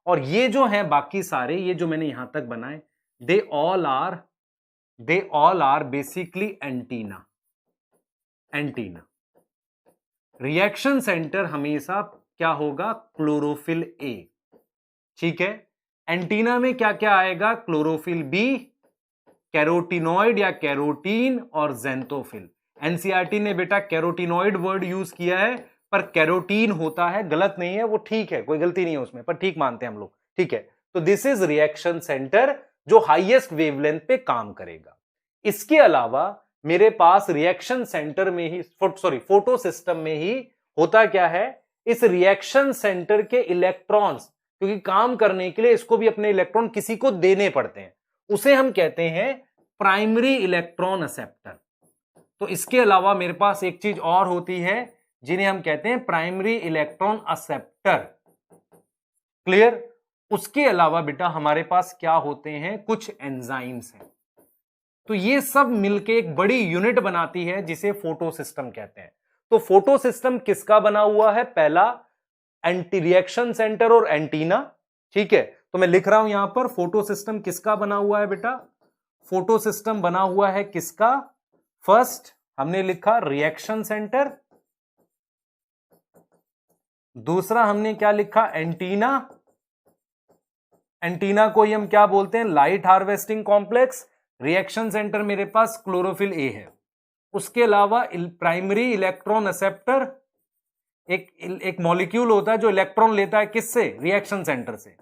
और ये जो है बाकी सारे, ये जो मैंने यहां तक बनाए, they all are basically antenna, antenna. Reaction centre हमेशा क्या होगा, क्लोरोफिल ए, ठीक है। एंटीना में क्या क्या आएगा, क्लोरोफिल बी, कैरोटिनॉइड या कैरोटीन और जेंथोफिल। एनसीईआरटी ने बेटा कैरोटिनॉइड वर्ड यूज किया है, पर कैरोटीन होता है, गलत नहीं है वो, ठीक है, कोई गलती नहीं है उसमें, पर ठीक मानते हैं हम लोग, ठीक है। तो दिस इज रिएक्शन सेंटर जो हाईएस्ट वेवलेंथ पे काम करेगा। इसके अलावा मेरे पास रिएक्शन सेंटर में ही, फोटो सिस्टम में ही होता क्या है, इस रिएक्शन सेंटर के इलेक्ट्रॉन्स, क्योंकि काम करने के लिए इसको भी अपने इलेक्ट्रॉन किसी को देने पड़ते हैं, उसे हम कहते हैं प्राइमरी इलेक्ट्रॉन एक्सेप्टर। तो इसके अलावा मेरे पास एक चीज और होती है जिन्हें हम कहते हैं प्राइमरी इलेक्ट्रॉन एक्सेप्टर, क्लियर। उसके अलावा बेटा हमारे पास क्या होते हैं, कुछ एंजाइम्स हैं। तो ये सब मिलके एक बड़ी यूनिट बनाती है जिसे फोटो सिस्टम कहते हैं। तो फोटो सिस्टम किसका बना हुआ है, पहला एंटी रिएक्शन सेंटर और एंटीना, ठीक है। तो मैं लिख रहा हूं यहां पर फोटो सिस्टम किसका बना हुआ है बेटा, फोटो सिस्टम बना हुआ है किसका, फर्स्ट हमने लिखा रिएक्शन सेंटर, दूसरा हमने क्या लिखा, एंटीना। एंटीना को ही हम क्या बोलते हैं, light harvesting complex. Reaction centre मेरे पास क्लोरोफिल ए है। उसके अलावा प्राइमरी इलेक्ट्रॉन एक्सेप्टर, एक मॉलिक्यूल होता है जो इलेक्ट्रॉन लेता है किससे, रिएक्शन सेंटर से।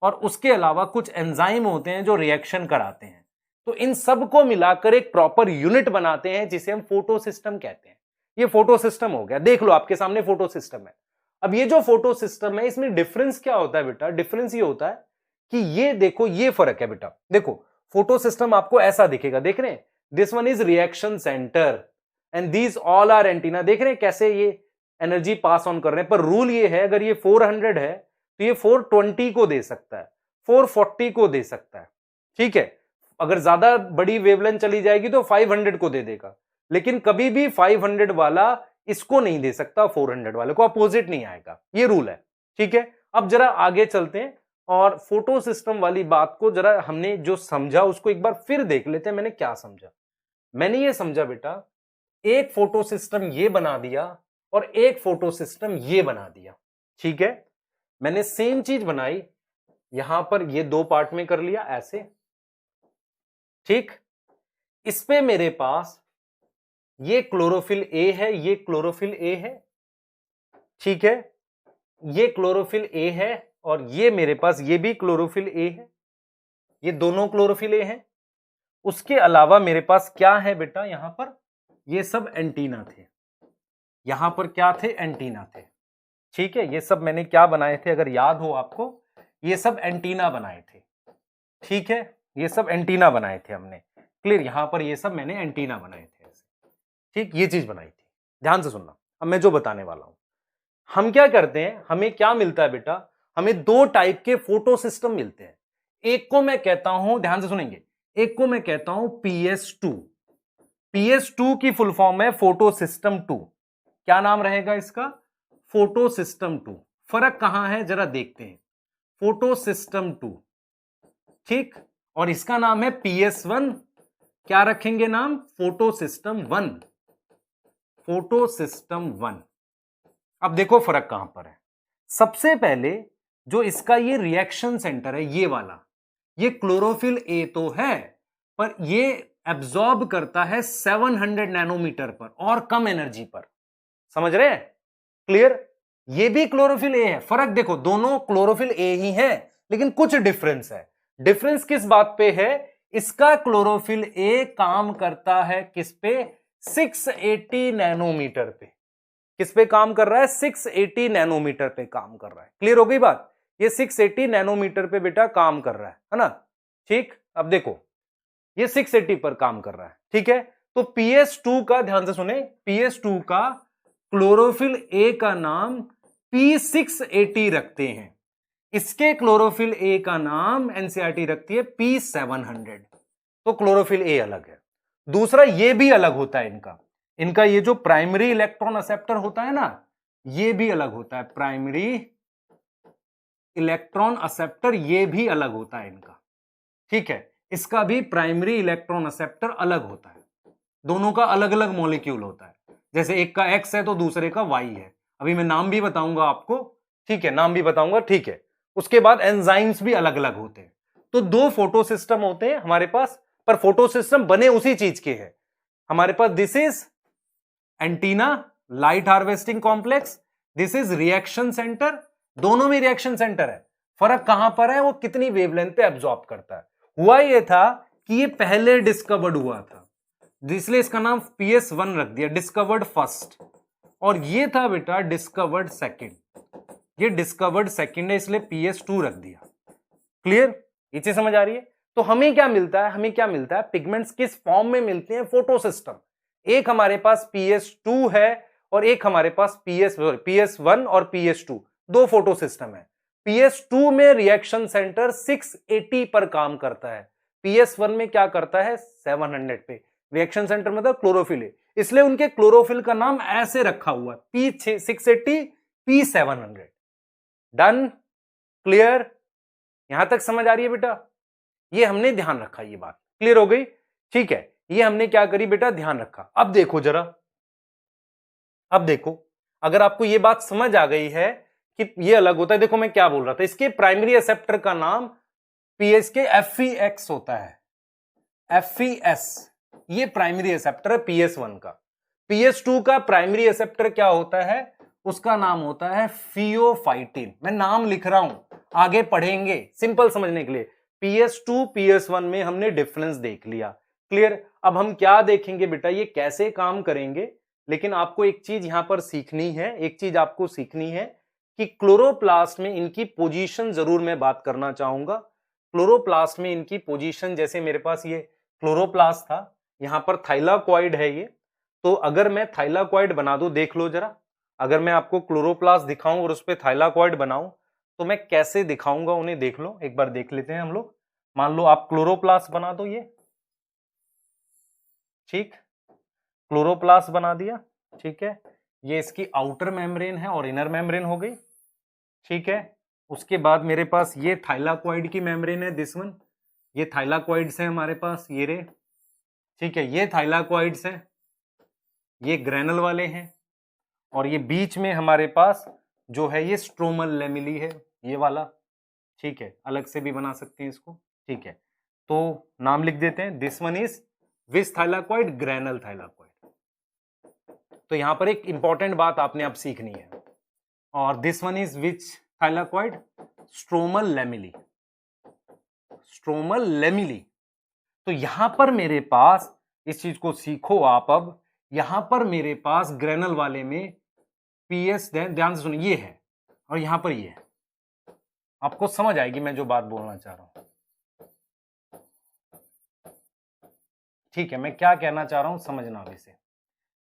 और उसके अलावा कुछ एंजाइम होते हैं जो रिएक्शन कराते हैं, तो इन सब को मिलाकर एक प्रॉपर यूनिट बनाते हैं जिसे हम फोटो सिस्टम कहते हैं। ये फोटो सिस्टम हो गया, देख लो आपके सामने फोटो सिस्टम है। अब ये जो फोटो सिस्टम है इसमें डिफरेंस क्या होता है बेटा? डिफरेंस ये होता है कि ये देखो, ये फर्क है बेटा। देखो फोटो सिस्टम आपको ऐसा दिखेगा, देख रहे हैं, this one is reaction centre and these all are antenna. देख रहे हैं कैसे ये एनर्जी पास ऑन कर रहे हैं, पर रूल ये है अगर ये 400 है तो ये 420 को दे सकता है, 440 को दे सकता है, ठीक है। अगर ज्यादा बड़ी वेवलेंथ चली जाएगी तो 500 को दे देगा, लेकिन कभी भी 500 वाला इसको नहीं दे सकता, 400 वाले को अपोजिट नहीं आएगा, ये रूल है, ठीक है। अब जरा आगे चलते हैं और फोटो सिस्टम वाली बात को जरा हमने जो समझा उसको एक बार फिर देख लेते हैं। मैंने क्या समझा? मैंने ये समझा बेटा, एक फोटो सिस्टम ये बना दिया और एक फोटो सिस्टम ये बना दिया, ठीक है। मैंने सेम चीज बनाई, यहां पर ये दो पार्ट में कर लिया ऐसे, ठीक। इस पे मेरे पास ये क्लोरोफिल ए है, ये क्लोरोफिल ए है, ठीक है। ये क्लोरोफिल ए है और ये मेरे पास ये भी क्लोरोफिल ए है, ये दोनों क्लोरोफिल ए हैं। उसके अलावा मेरे पास क्या है बेटा? यहां पर ये सब एंटीना थे, यहां पर क्या थे? एंटीना थे, ठीक है। ये सब मैंने क्या बनाए थे अगर याद हो आपको? ये सब एंटीना बनाए थे, ठीक है। ये सब एंटीना बनाए थे हमने, क्लियर। यहां पर ये सब मैंने एंटीना बनाए थे ऐसे, ठीक। ये चीज बनाई थी, ध्यान से सुनना अब मैं जो बताने वाला हूं। हम क्या करते हैं, हमें क्या मिलता है बेटा? हमें दो टाइप के फोटो सिस्टम मिलते हैं। एक को मैं कहता हूं, ध्यान से सुनेंगे, एक को मैं कहता हूं PS2। PS2 की फुल फॉर्म है फोटो सिस्टम 2। क्या नाम रहेगा इसका? Photo system 2। फर्क कहां है जरा देखते हैं। फोटो सिस्टम 2, ठीक, और इसका नाम है PS1। क्या रखेंगे नाम? Photo system 1। Photo system 1। अब देखो फर्क कहां पर है। सबसे पहले जो इसका ये रिएक्शन सेंटर है, ये वाला, ये क्लोरोफिल ए तो है, पर ये एब्जॉर्ब करता है 700 नैनोमीटर पर और कम एनर्जी पर, समझ रहे हैं? क्लियर। ये भी क्लोरोफिल ए है, फर्क देखो, दोनों क्लोरोफिल ए ही है, लेकिन कुछ डिफरेंस है। डिफरेंस किस बात पे है? इसका क्लोरोफिल ए काम करता है किस पे? 680 नैनोमीटर पे। किस पे काम कर रहा है? 680 नैनोमीटर पे काम कर रहा है। क्लियर हो गई बात? ये 680 नैनोमीटर पे बेटा काम कर रहा है ना, ठीक। अब देखो ये 680 पर काम कर रहा है, ठीक है। तो PS2 का, ध्यान से सुने, PS2 का क्लोरोफिल ए का नाम P680 रखते हैं, इसके क्लोरोफिल ए का नाम एनसीईआरटी रखती है P700। तो क्लोरोफिल ए अलग है। दूसरा ये भी अलग होता है इनका ये जो प्राइमरी इलेक्ट्रॉन एक्सेप्टर होता है ना, ये भी अलग होता है। प्राइमरी इलेक्ट्रॉन एक्सेप्टर ये भी अलग होता है इनका, ठीक है। इसका भी प्राइमरी इलेक्ट्रॉन एक्सेप्टर अलग होता है। दोनों का अलग अलग मॉलिक्यूल होता है, जैसे एक का X है तो दूसरे का Y है। अभी मैं नाम भी बताऊंगा आपको, ठीक है, नाम भी बताऊंगा, ठीक है। उसके बाद एंजाइम्स भी अलग अलग होते हैं। तो दो फोटो सिस्टम होते हैं हमारे पास, पर फोटो सिस्टम बने उसी चीज के हैं हमारे पास। This is antenna, light harvesting complex, this is reaction centre. दोनों में रिएक्शन सेंटर है। फर्क कहां पर है? वो कितनी वेवलेंथ पे एब्जॉर्ब करता है। हुआ ये था कि ये पहले डिस्कवर्ड हुआ था, इसलिए इसका नाम PS1 रख दिया, डिस्कवर्ड फर्स्ट। और ये था बेटा डिस्कवर्ड सेकंड, ये डिस्कवर्ड सेकंड है, इसलिए PS2 रख दिया। क्लियर? ये चीज समझ आ रही है? तो हमें क्या मिलता है? हमें क्या मिलता है? पिगमेंट्स किस फॉर्म में मिलते हैं? Photo system. एक हमारे पास PS2 है और एक हमारे पास PS1 और PS2, दो फोटो सिस्टम है। PS2 में रिएक्शन सेंटर 680 पर काम करता है, PS1 में क्या करता है? 700 पे। रिएक्शन सेंटर मतलब क्लोरोफिल, इसलिए उनके क्लोरोफिल का नाम ऐसे रखा हुआ है, P680 P700। डन? क्लियर? यहां तक समझ आ रही है बेटा? ये हमने ध्यान रखा, ये बात क्लियर हो गई, ठीक है। ये हमने क्या करी बेटा? ध्यान रखा। अब देखो जरा, अब देखो, अगर आपको ये बात समझ आ गई है कि ये अलग होता है, देखो मैं क्या बोल रहा था, इसके प्राइमरी एक्सेप्टर का नाम PS के FEX होता है, FES, ये प्राइमरी एक्सेप्टर है PS1 का। PS2 का प्राइमरी एक्सेप्टर क्या होता है? उसका नाम होता है फियोफाइटिन। मैं नाम लिख रहा हूं, आगे पढ़ेंगे सिंपल समझने के लिए। PS2 PS1 में हमने डिफरेंस देख लिया। क्लियर? अब हम क्या देखेंगे बेटा, ये कैसे काम करेंगे, लेकिन आपको एक चीज यहां पर सीखनी है, एक चीज आपको सीखनी है कि क्लोरोप्लास्ट में इनकी पोजीशन जरूर मैं बात करना चाहूंगा। क्लोरोप्लास्ट में इनकी पोजीशन, जैसे मेरे पास ये क्लोरोप्लास्ट था, यहां पर थाइलाकॉइड है ये, तो अगर मैं थाइलाकॉइड बना दूं, देख लो जरा, अगर मैं आपको क्लोरोप्लास्ट दिखाऊं और उस पर थाइलाकॉइड बनाऊं तो मैं कैसे दिखाऊंगा उन्हें, देख लो, एक बार देख लेते हैं हम लोग। मान लो आप क्लोरोप्लास्ट बना दो, ये ठीक, क्लोरोप्लास्ट बना दिया, ठीक है, ये इसकी आउटर मेम्ब्रेन है और इनर मेम्ब्रेन हो गई, ठीक है। उसके बाद मेरे पास ये थाइलाकॉइड की मेम्ब्रेन है, दिस वन, ये थाइलाकॉइड्स है हमारे पास, ये रे, ठीक है, ये थाइलाकॉइड्स है, ये ग्रैनल वाले हैं, और ये बीच में हमारे पास जो है ये स्ट्रोमल लेमिली है, ये वाला, ठीक है, अलग से भी बना सकते हैं इसको, ठीक है। तो नाम लिख देते हैं, this one is which thylakoid, granal thylakoid. तो यहां पर एक इंपॉर्टेंट बात आपने अब सीखनी है, और this one is which thylakoid, stromal lamellae, stromal lamellae. तो यहां पर मेरे पास, इस चीज को सीखो आप अब, यहां पर मेरे पास ग्रैनल वाले में पीएस, ध्यान से सुनिए, ये है और यहां पर ये है, आपको समझ आएगी मैं जो बात बोलना चाह रहा हूं, ठीक है। मैं क्या कहना चाह रहा हूं समझना अभी से,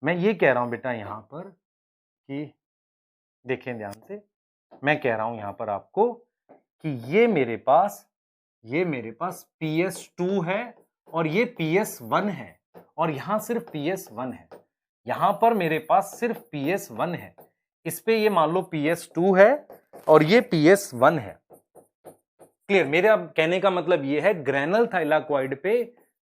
मैं ये कह रहा हूं बेटा यहां पर कि देखें ध्यान से, मैं कह रहा हूं यहां पर आपको कि ये मेरे पास PS2 है और ये PS1 है, और यहां सिर्फ PS1 है, यहां पर मेरे पास सिर्फ PS1 है, इस पे ये मान लो PS2 है और ये PS1 है। क्लियर? मेरे अब कहने का मतलब ये है, ग्रैनल थाइलाकॉइड पे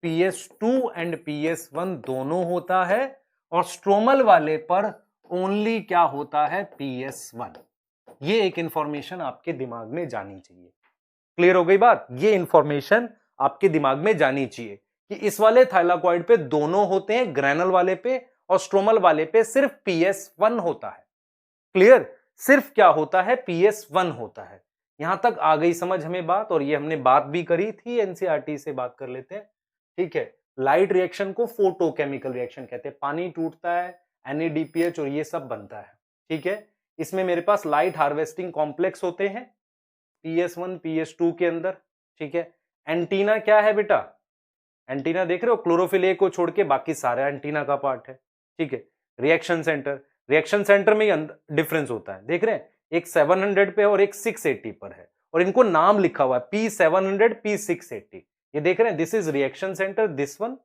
PS2 एंड PS1 दोनों होता है, और स्ट्रोमल वाले पर ओनली क्या होता है, PS1। ये एक इंफॉर्मेशन आपके दिमाग में जानी चाहिए। क्लियर हो गई बात? ये इंफॉर्मेशन आपके दिमाग में जानी चाहिए कि इस वाले थाइलाकॉइड पे दोनों होते हैं, ग्रैनल वाले पे और स्ट्रोमल वाले पे सिर्फ PS1 होता है। क्लियर? सिर्फ क्या होता है, PS1 होता है। यहां तक आ गई समझ हमें बात, और ये हमने बात भी करी थी, एनसीईआरटी से बात कर लेते हैं, ठीक है। लाइट रिएक्शन को फोटोकेमिकल रिएक्शन कहते हैं, पानी टूटता है, NADPH और ये सब बनता है, ठीक है। इसमें मेरे पास लाइट हार्वेस्टिंग कॉम्प्लेक्स होते हैं PS1 PS2 के अंदर, ठीक है। एंटीना क्या है बेटा, एंटीना देख रहे हो, क्लोरोफिल ए को छोड़ के बाकी सारा एंटीना का पार्ट है, ठीक है। रिएक्शन सेंटर, रिएक्शन सेंटर में ही डिफरेंस होता है, देख रहे हैं, एक 700 पे और एक 680 पर है, और इनको नाम लिखा हुआ है P700 P680, ये देख रहे हैं, this is reaction centre, this one,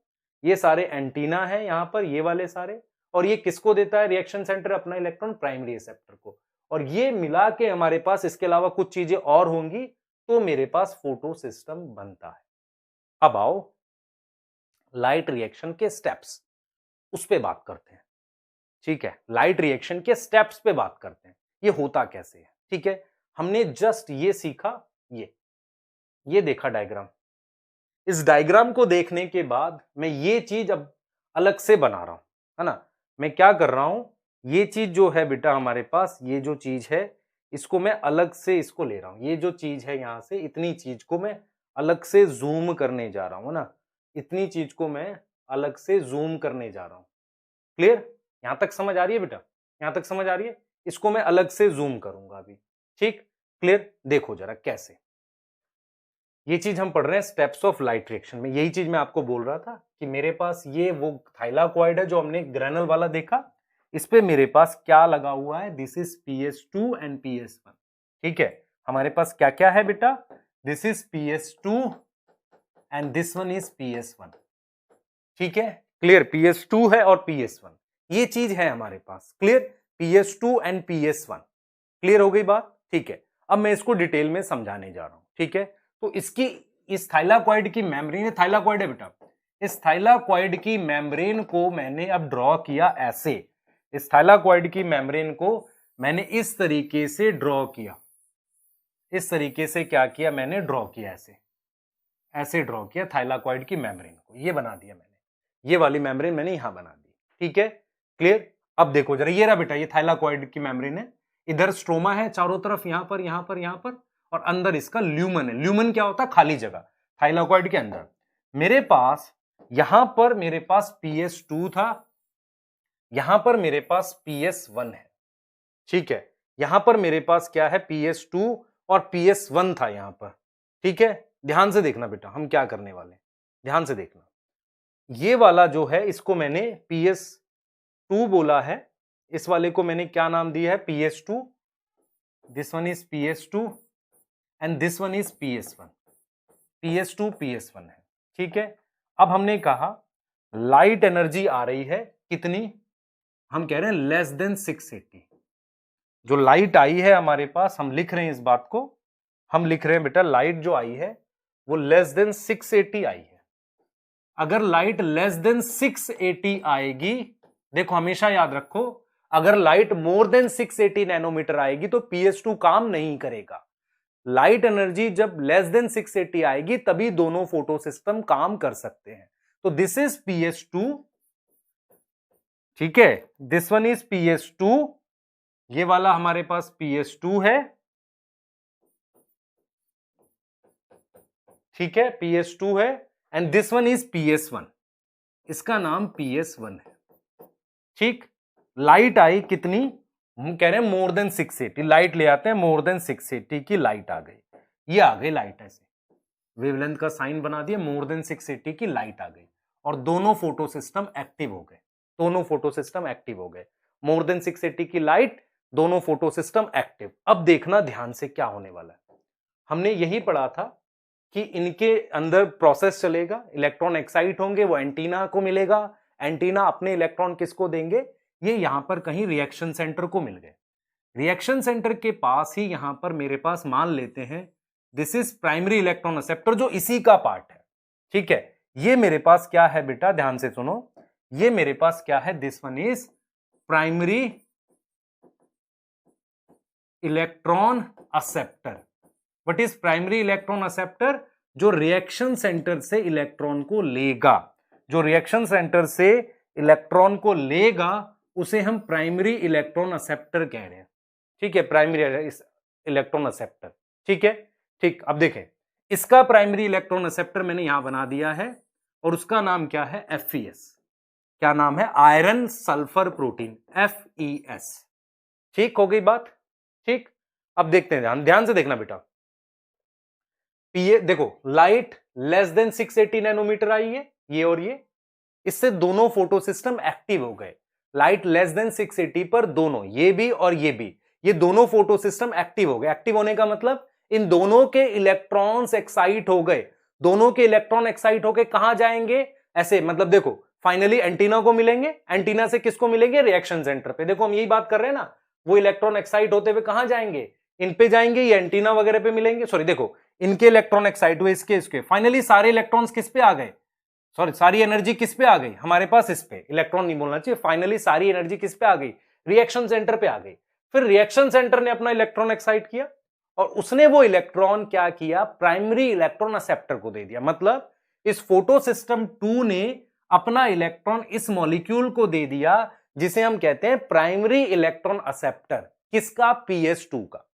ये सारे एंटीना है यहां पर, ये वाले सारे, और ये किसको देता है रिएक्शन सेंटर, अपना इलेक्ट्रॉन प्राइमरी एक्सेप्टर को, और ये मिला के हमारे पास इसके अलावा कुछ चीजें और होंगी, तो मेरे पास फोटो सिस्टम बनता है। अब आओ लाइट रिएक्शन के स्टेप्स, उस पे बात करते हैं, ठीक है। लाइट रिएक्शन के स्टेप्स पे बात करते हैं, ये होता कैसे है, ठीक है। हमने जस्ट ये सीखा, ये देखा डायग्राम, इस डायग्राम को देखने के बाद मैं ये चीज अब अलग से बना रहा हूं, है ना। मैं क्या कर रहा हूं, ये चीज जो है बेटा हमारे पास, ये जो चीज है इसको मैं अलग से इसको ले रहा हूं, ये जो चीज है यहां से, इतनी चीज को मैं अलग से जूम करने जा रहा हूं ना, इतनी चीज को मैं अलग से जूम करने जा रहा हूं। क्लियर? यहां तक समझ आ रही है बेटा, यहां तक समझ आ रही है? इसको मैं अलग से जूम करूंगा अभी, ठीक। क्लियर? देखो जरा कैसे, ये चीज हम पढ़ रहे हैं स्टेप्स ऑफ लाइट रिएक्शन में, यही चीज मैं आपको बोल रहा था कि मेरे पास ये वो थाइलाकॉइड है जो हमने ग्रैनल वाला देखा, इस पे मेरे पास क्या लगा हुआ है, this is PS2 and PS1, ठीक है। हमारे पास क्या क्या है बेटा, this is PS2 and this one is PS1, ठीक है। क्लियर? PS2 है और PS1, ये चीज है हमारे पास। Clear? PS2 and PS1, clear हो गई बात, ठीक है। अब मैं इसको डिटेल में समझाने जा रहा हूं, ठीक है। तो इसकी, इस थाइलाकॉइड की मेम्ब्रेन, थाइलाकॉइड है बेटा, इस थाइलाकॉइड की मेम्ब्रेन को मैंने अब ड्रॉ किया ऐसे, इस थाइलाकॉइड की मेम्ब्रेन को मैंने इस तरीके से ड्रॉ किया, इस तरीके से क्या किया मैंने, ड्रॉ किया ऐसे, ऐसे ड्रॉ किया थाइलाकॉइड की मेम्ब्रेन को, ये बना दिया मैंने, ये वाली मेम्ब्रेन मैंने यहां बना दी, ठीक है। क्लियर? अब देखो जरा, ये रहा बेटा, ये थाइलाकॉइड की मेम्ब्रेन है, इधर स्ट्रोमा है चारों तरफ, यहां पर, यहां पर, यहां पर, और अंदर इसका ल्यूमन है। ल्यूमन क्या होता है, खाली जगह। थाइलाकॉइड के अंदर मेरे पास यहां पर मेरे पास PS2 था, यहां पर मेरे पास PS1 है। ठीक है, यहां पर मेरे पास क्या है, PS2 और PS1 था यहां पर। ठीक है, ध्यान से देखना बेटा हम क्या करने वाले हैं, ध्यान से देखना। ये वाला जो है इसको मैंने PS2 बोला है, इस वाले को मैंने क्या नाम दिया है, PS2। This one is PS2 and this one is PS1। PS2 PS1 है। ठीक है, अब हमने कहा लाइट एनर्जी आ रही है कितनी, हम कह रहे हैं लेस देन 680। जो लाइट आई है हमारे पास, हम लिख रहे हैं इस बात को, हम लिख रहे हैं बेटा लाइट जो आई है वो लेस देन 680 आई है। अगर लाइट लेस देन 680 आएगी, देखो हमेशा याद रखो, अगर लाइट मोर देन 680 नैनोमीटर आएगी तो PS2 काम नहीं करेगा। लाइट एनर्जी जब लेस देन 680 आएगी तभी दोनों फोटो सिस्टम काम कर सकते हैं। तो दिस इज PS2। ठीक है, दिस वन इज PS2, ये वाला हमारे पास PS2 है। ठीक है, PS2 है and this one is PS1, इसका नाम PS1 है। ठीक, लाइट आई कितनी, हम कह रहे हैं मोर देन 680, लाइट ले आते हैं, मोर देन 680 की लाइट आ गई, ये आ गई लाइट, ऐसे वेवलेंथ का साइन बना दिया, मोर देन 680 की लाइट आ गई और दोनों फोटो सिस्टम एक्टिव हो गए, दोनों फोटो सिस्टम एक्टिव हो गए, मोर देन 680 की लाइट, दोनों फोटो सिस्टम एक्टिव। अब देखना ध्यान से क्या होने वाला है, हमने यही पढ़ा था कि इनके अंदर प्रोसेस चलेगा, इलेक्ट्रॉन एक्साइट होंगे, वो एंटीना को मिलेगा, एंटीना अपने इलेक्ट्रॉन किसको देंगे, ये यहां पर कहीं रिएक्शन सेंटर को मिल गए। रिएक्शन सेंटर के पास ही यहां पर मेरे पास मान लेते हैं this is primary electron acceptor, जो इसी का पार्ट है। ठीक है, ये मेरे पास क्या है बेटा, ध्यान से सुनो, ये मेरे पास क्या है, this one is primary electron acceptor. What is primary electron acceptor, जो रिएक्शन सेंटर से इलेक्ट्रॉन को लेगा, जो रिएक्शन सेंटर से इलेक्ट्रॉन को लेगा उसे हम प्राइमरी इलेक्ट्रॉन एक्सेप्टर कह रहे हैं। ठीक है, प्राइमरी इलेक्ट्रॉन एक्सेप्टर। ठीक है, ठीक, अब देखें इसका प्राइमरी इलेक्ट्रॉन एक्सेप्टर मैंने यहां बना दिया है और उसका नाम क्या है, FeS। क्या नाम है, आयरन सल्फर प्रोटीन, FeS। ठीक हो गई बात। ठीक, अब देखते हैं, ध्यान से देखना बेटा, देखो लाइट लेस देन 680 नैनोमीटर आई है, ये और ये, इससे दोनों फोटो सिस्टम एक्टिव हो गए। लाइट लेस देन 680 पर दोनों, ये भी और ये भी, ये दोनों फोटो सिस्टम एक्टिव हो गए। एक्टिव होने का मतलब इन दोनों के इलेक्ट्रॉन्स एक्साइट हो गए, दोनों के इलेक्ट्रॉन एक्साइट होके कहां जाएंगे, ऐसे, मतलब देखो फाइनली एंटीना को मिलेंगे, एंटीना से किसको मिलेंगे, रिएक्शन सेंटर पे। देखो हम यही बात कर रहे हैं ना, वो इलेक्ट्रॉन एक्साइट होते हुए कहां जाएंगे, इन पे जाएंगे, ये एंटीना वगैरह पे मिलेंगे। सॉरी देखो, इनके इलेक्ट्रॉन एक्साइट हुए, इसके इसके, फाइनली सारे इलेक्ट्रॉन्स किस पे आ गए, सॉरी सारी एनर्जी किस पे आ गई हमारे पास, इस पे, इलेक्ट्रॉन नहीं बोलना चाहिए, फाइनली सारी एनर्जी किस पे आ गई, रिएक्शन सेंटर पे आ गई। फिर रिएक्शन सेंटर ने अपना इलेक्ट्रॉन एक्साइट किया और उसने वो इलेक्ट्रॉन क्या किया, प्राइमरी इलेक्ट्रॉन एक्सेप्टर को दे दिया। मतलब इस फोटो सिस्टम 2 ने अपना इलेक्ट्रॉन इस मॉलिक्यूल को दे दिया जिसे हम कहते हैं प्राइमरी इलेक्ट्रॉन एक्सेप्टर, किसका, PS2 का।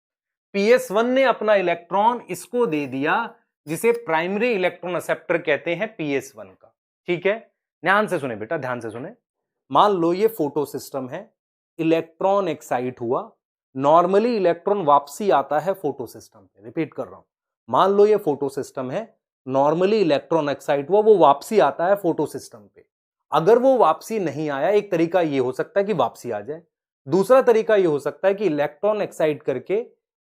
PS1 ने अपना इलेक्ट्रॉन इसको दे दिया जिसे प्राइमरी इलेक्ट्रॉन एक्सेप्टर कहते हैं, PS1 का। ठीक है, ध्यान से सुने बेटा, ध्यान से सुने, मान लो ये फोटो सिस्टम है, इलेक्ट्रॉन एक्साइट हुआ, नॉर्मली इलेक्ट्रॉन वापसी आता है फोटो सिस्टम पे, रिपीट कर रहा हूं, मान लो ये फोटो सिस्टम है, नॉर्मली इलेक्ट्रॉन एक्साइट हुआ, वो वापसी आता है फोटो सिस्टम पे। अगर वो वापसी नहीं आया, एक तरीका ये हो सकता है कि वापसी आ जाए, दूसरा तरीका ये हो सकता है कि इलेक्ट्रॉन एक्साइट करके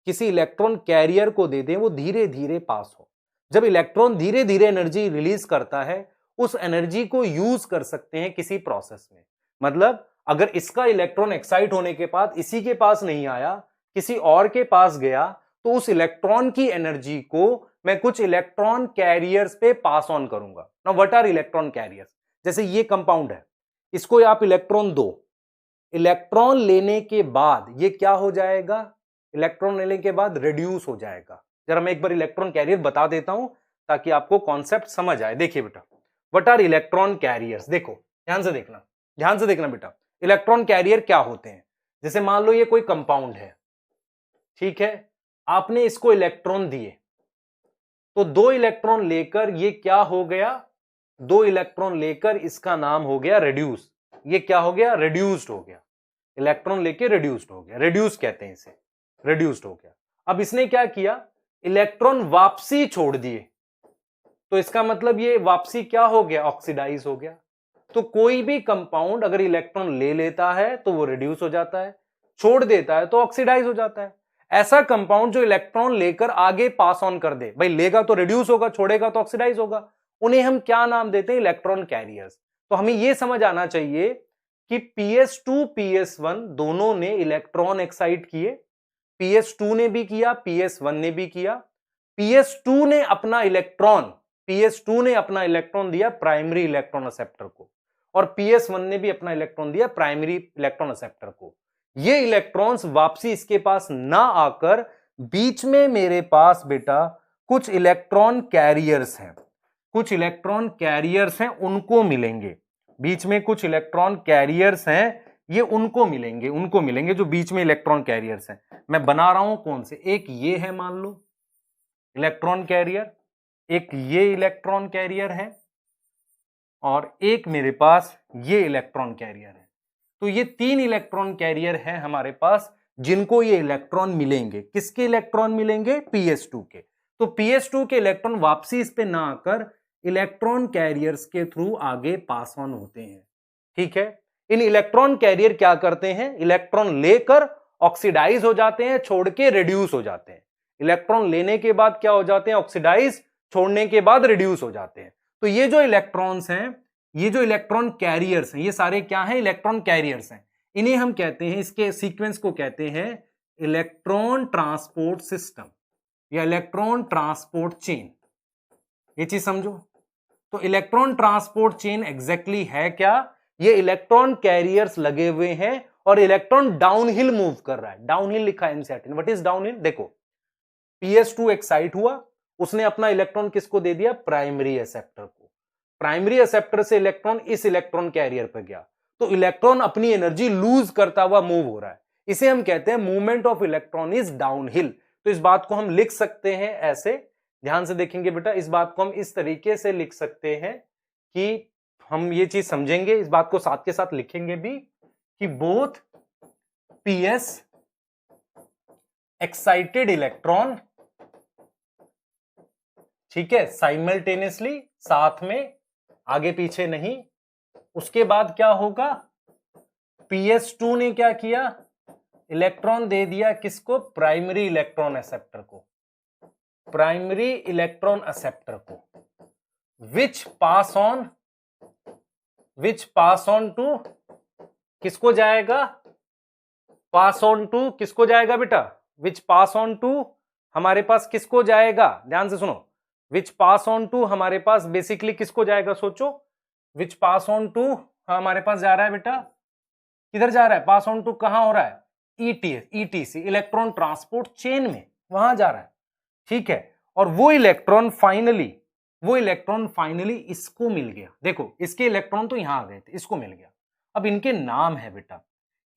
किसी इलेक्ट्रॉन कैरियर को दे दें, वो धीरे धीरे पास हो। जब इलेक्ट्रॉन धीरे धीरे एनर्जी रिलीज करता है, उस एनर्जी को यूज कर सकते हैं किसी प्रोसेस में। मतलब अगर इसका इलेक्ट्रॉन एक्साइट होने के बाद इसी के पास नहीं आया, किसी और के पास गया, तो उस इलेक्ट्रॉन की एनर्जी को मैं कुछ इलेक्ट्रॉन कैरियर्स पे पास ऑन करूंगा। Now what are electron carriers, जैसे ये कंपाउंड है, इसको आप इलेक्ट्रॉन दो, इलेक्ट्रॉन लेने के बाद ये क्या हो जाएगा, इलेक्ट्रॉन लेने के बाद रिड्यूस हो जाएगा। जरा मैं एक बार इलेक्ट्रॉन कैरियर बता देता हूं ताकि आपको कॉन्सेप्ट समझ आए। देखिए बेटा, व्हाट आर इलेक्ट्रॉन कैरियर्स, देखो ध्यान से देखना, ध्यान से देखना बेटा, इलेक्ट्रॉन कैरियर क्या होते हैं। जैसे मान लो ये कोई कंपाउंड है, ठीक है, आपने इसको इलेक्ट्रॉन दिए, तो 2 इलेक्ट्रॉन लेकर ये क्या हो गया, 2 इलेक्ट्रॉन लेकर इसका नाम हो गया रेड्यूस। ये क्या हो गया, रेड्यूस्ड हो गया, इलेक्ट्रॉन लेके रेड्यूस्ड हो गया, रेड्यूस कहते हैं इसे, रेड्यूस्ड हो गया। अब इसने क्या किया, इलेक्ट्रॉन वापसी छोड़ दिए, तो इसका मतलब ये वापसी क्या हो गया, ऑक्सीडाइज हो गया। तो कोई भी कंपाउंड अगर इलेक्ट्रॉन ले लेता है तो वो रिड्यूस हो जाता है, छोड़ देता है तो ऑक्सीडाइज हो जाता है। ऐसा कंपाउंड जो इलेक्ट्रॉन लेकर आगे पास ऑन कर दे, भाई लेगा तो रिड्यूस होगा, छोड़ेगा तो ऑक्सीडाइज होगा, उन्हें हम क्या नाम देते हैं, इलेक्ट्रॉन कैरियर्स। तो हमें यह समझ आना चाहिए कि PS2 PS1 दोनों ने इलेक्ट्रॉन एक्साइट किए, PS2 ने भी किया, PS1 ने भी किया। PS2 ने अपना इलेक्ट्रॉन दिया प्राइमरी इलेक्ट्रॉन एक्सेप्टर को, और PS1 ने भी अपना इलेक्ट्रॉन दिया प्राइमरी इलेक्ट्रॉन एक्सेप्टर को। ये इलेक्ट्रॉन्स वापसी इसके पास ना आकर बीच में मेरे पास बेटा कुछ इलेक्ट्रॉन कैरियर्स हैं, कुछ इलेक्ट्रॉन कैरियर्स हैं, उनको मिलेंगे। बीच में कुछ इलेक्ट्रॉन कैरियर्स हैं, ये उनको मिलेंगे जो बीच में इलेक्ट्रॉन कैरियर्स हैं। मैं बना रहा हूं कौन से, एक ये है मान लो इलेक्ट्रॉन कैरियर, एक ये इलेक्ट्रॉन कैरियर है, और एक मेरे पास ये इलेक्ट्रॉन कैरियर है। तो ये 3 इलेक्ट्रॉन कैरियर हैं हमारे पास जिनको ये इलेक्ट्रॉन मिलेंगे। किसके इलेक्ट्रॉन मिलेंगे, PS2 के। तो PS2 के इलेक्ट्रॉन वापसी इस पे ना आकर इलेक्ट्रॉन कैरियर्स के थ्रू आगे पास ऑन होते हैं। ठीक है, इन इलेक्ट्रॉन कैरियर क्या करते हैं, इलेक्ट्रॉन लेकर ऑक्सीडाइज हो जाते हैं, छोड़ के रिड्यूस हो जाते हैं। इलेक्ट्रॉन लेने के बाद क्या हो जाते हैं, ऑक्सीडाइज, छोड़ने के बाद रिड्यूस हो जाते हैं। तो ये जो इलेक्ट्रॉन्स हैं, ये जो इलेक्ट्रॉन कैरियर्स हैं, ये सारे क्या हैं, इलेक्ट्रॉन कैरियर्स हैं। इन्हें हम कहते हैं, इसके सीक्वेंस को कहते हैं इलेक्ट्रॉन ट्रांसपोर्ट सिस्टम या इलेक्ट्रॉन ट्रांसपोर्ट चेन। ये चीज समझो। तो इलेक्ट्रॉन ट्रांसपोर्ट चेन एग्जैक्टली है क्या, ये इलेक्ट्रॉन कैरियर्स लगे हुए हैं और इलेक्ट्रॉन डाउनहिल मूव कर रहा है। डाउनहिल लिखा है एनसीईआरटी। व्हाट इज डाउनहिल, देखो PS2 एक्साइट हुआ, उसने अपना इलेक्ट्रॉन किसको दे दिया, प्राइमरी एक्सेप्टर को। प्राइमरी एक्सेप्टर से इलेक्ट्रॉन इस इलेक्ट्रॉन कैरियर पर गया, तो इलेक्ट्रॉन अपनी एनर्जी लूज करता हुआ मूव हो रहा है। इसे हम कहते हैं movement of electron is downhill. तो इस बात को हम लिख सकते हैं ऐसे, ध्यान से देखेंगे बेटा, इस बात को हम इस तरीके से लिख सकते हैं कि हम ये चीज समझेंगे, इस बात को साथ के साथ लिखेंगे भी कि बोथ PS एक्साइटेड इलेक्ट्रॉन, ठीक है, साइमल्टेनियसली, साथ में, आगे पीछे नहीं। उसके बाद क्या होगा, PS2 ने क्या किया, इलेक्ट्रॉन दे दिया किसको, प्राइमरी इलेक्ट्रॉन एक्सेप्टर को, प्राइमरी इलेक्ट्रॉन एक्सेप्टर को, विच पास ऑन टू किसको जाएगा, पास ऑन टू किसको जाएगा बेटा, विच पास ऑन टू हमारे पास किसको जाएगा, ध्यान से सुनो, विच पास ऑन टू हमारे पास बेसिकली किसको जाएगा, सोचो, विच पास ऑन टू हमारे पास जा रहा है बेटा, किधर जा रहा है, पास ऑन टू कहां हो रहा है, ETC इलेक्ट्रॉन ट्रांसपोर्ट चेन में, वहां जा रहा है। ठीक है, और वो इलेक्ट्रॉन फाइनली इसको मिल गया। देखो इसके इलेक्ट्रॉन तो यहां आ गए थे, इसको मिल गया। अब इनके नाम है बेटा,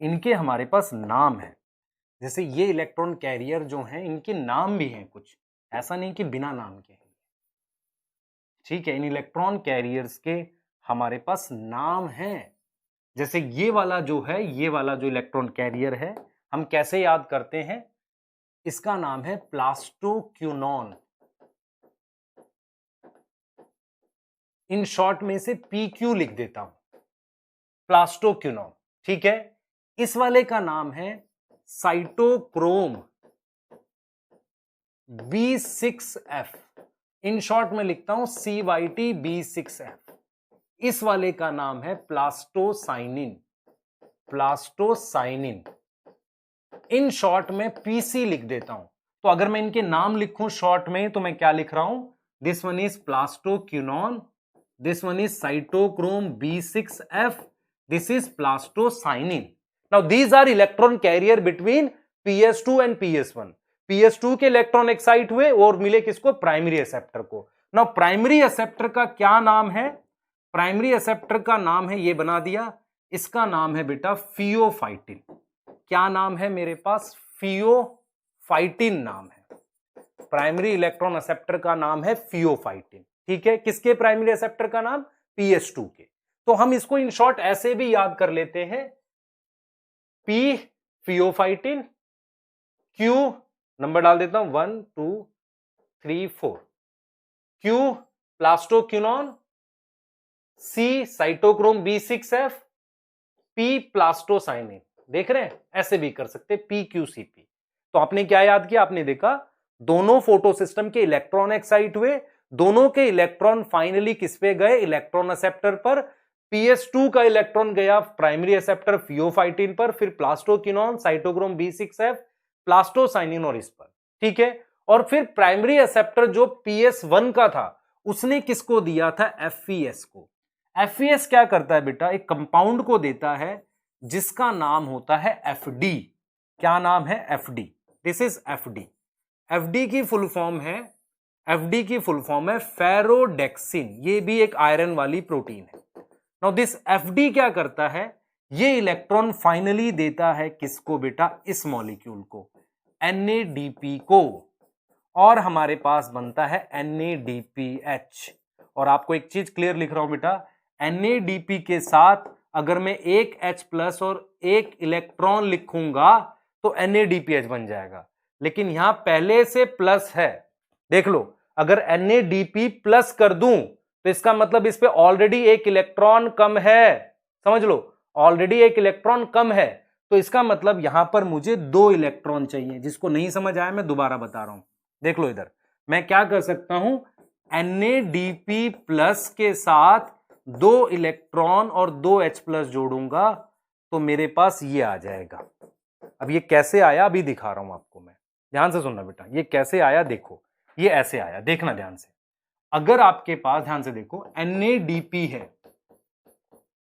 इनके हमारे पास नाम है, जैसे ये इलेक्ट्रॉन कैरियर जो हैं इनके नाम भी हैं कुछ, ऐसा नहीं कि बिना नाम के हैं। ठीक है, इन इलेक्ट्रॉन कैरियर्स के हमारे पास नाम हैं। जैसे ये वाला जो है, ये वाला जो इलेक्ट्रॉन कैरियर है, हम कैसे याद करते हैं, इसका नाम है प्लास्टोक्यूनॉन। इन शॉर्ट में से PQ लिख देता हूं, प्लास्टोक्यूनॉन। ठीक है, इस वाले का नाम है साइटोक्रोम B6F। इन शॉर्ट में लिखता हूं CYT B6F। इस वाले का नाम है प्लास्टोसाइनिन, प्लास्टोसाइनिन। इन शॉर्ट में PC लिख देता हूं। तो अगर मैं इनके नाम लिखूं शॉर्ट में तो मैं क्या लिख रहा हूं, this one is plastoquinone, this one is cytochrome B6F, this is plastocyanin. Now these are electron carrier between PS2 and PS1। PS2 के इलेक्ट्रॉन एक्साइट हुए और मिले किसको, प्राइमरी एक्सेप्टर को। नाउ प्राइमरी एक्सेप्टर का क्या नाम है, प्राइमरी एक्सेप्टर का नाम है, ये बना दिया, इसका नाम है बेटा फियोफाइटिन। क्या नाम है मेरे पास, फियोफाइटिन नाम है। प्राइमरी इलेक्ट्रॉन एक्सेप्टर का नाम है फियोफाइटिन। ठीक है, किसके प्राइमरी एक्सेप्टर का नाम? PS2 के। तो हम इसको इन शॉर्ट ऐसे भी याद कर लेते हैं, P फियोफाइटिन, Q नंबर डाल देता हूं 1 2 3 4, Q plastoquinone, C cytochrome B6F, P plastocyanin. देख रहे हैं, ऐसे भी कर सकते PQCP। तो आपने क्या याद किया? आपने देखा दोनों फोटो सिस्टम के इलेक्ट्रॉन एक्साइट हुए, दोनों के इलेक्ट्रॉन फाइनली किस पे गए? इलेक्ट्रॉन एक्सेप्टर पर। PS2 का इलेक्ट्रॉन गया प्राइमरी एक्सेप्टर फियोफाइटिन पर, फिर प्लास्टोक्विनोन, साइटोक्रोम B6F, प्लास्टोसाइनिन और इस पर। ठीक है, और फिर प्राइमरी एक्सेप्टर जो PS1 का था उसने किसको दिया था? FES को। FES क्या करता है बेटा? एक कंपाउंड को देता है जिसका नाम होता है FD। क्या नाम है? FD। This is FD। FD की फुल फॉर्म है, FD की फुल फॉर्म है फेरोडेक्सिन। ये भी एक आयरन वाली प्रोटीन है। नाउ दिस FD क्या करता है? ये इलेक्ट्रॉन फाइनली देता है किसको बेटा? इस मॉलिक्यूल को, NADP को, और हमारे पास बनता है NADPH। और आपको एक चीज क्लियर लिख रहा हूं बेटा, NADP के साथ अगर मैं एक H+ और एक इलेक्ट्रॉन लिखूंगा तो NADPH बन जाएगा, लेकिन यहां पहले से प्लस है। देख लो, अगर NADP प्लस कर दूं तो इसका मतलब इस पे ऑलरेडी एक इलेक्ट्रॉन कम है। समझ लो, ऑलरेडी एक इलेक्ट्रॉन कम है, तो इसका मतलब यहां पर मुझे 2 इलेक्ट्रॉन चाहिए। जिसको नहीं समझ आया मैं दोबारा बता रहा हूं, देख लो इधर। मैं क्या कर सकता हूं? NADP प्लस के साथ 2 इलेक्ट्रॉन और 2 H+ जोड़ूंगा तो मेरे पास ये आ जाएगा। अब ये कैसे आया अभी दिखा रहा हूं आपको मैं, ध्यान से सुनना बेटा। ये कैसे आया देखो, ये ऐसे आया, देखना ध्यान से। अगर आपके पास, ध्यान से देखो, NADP है,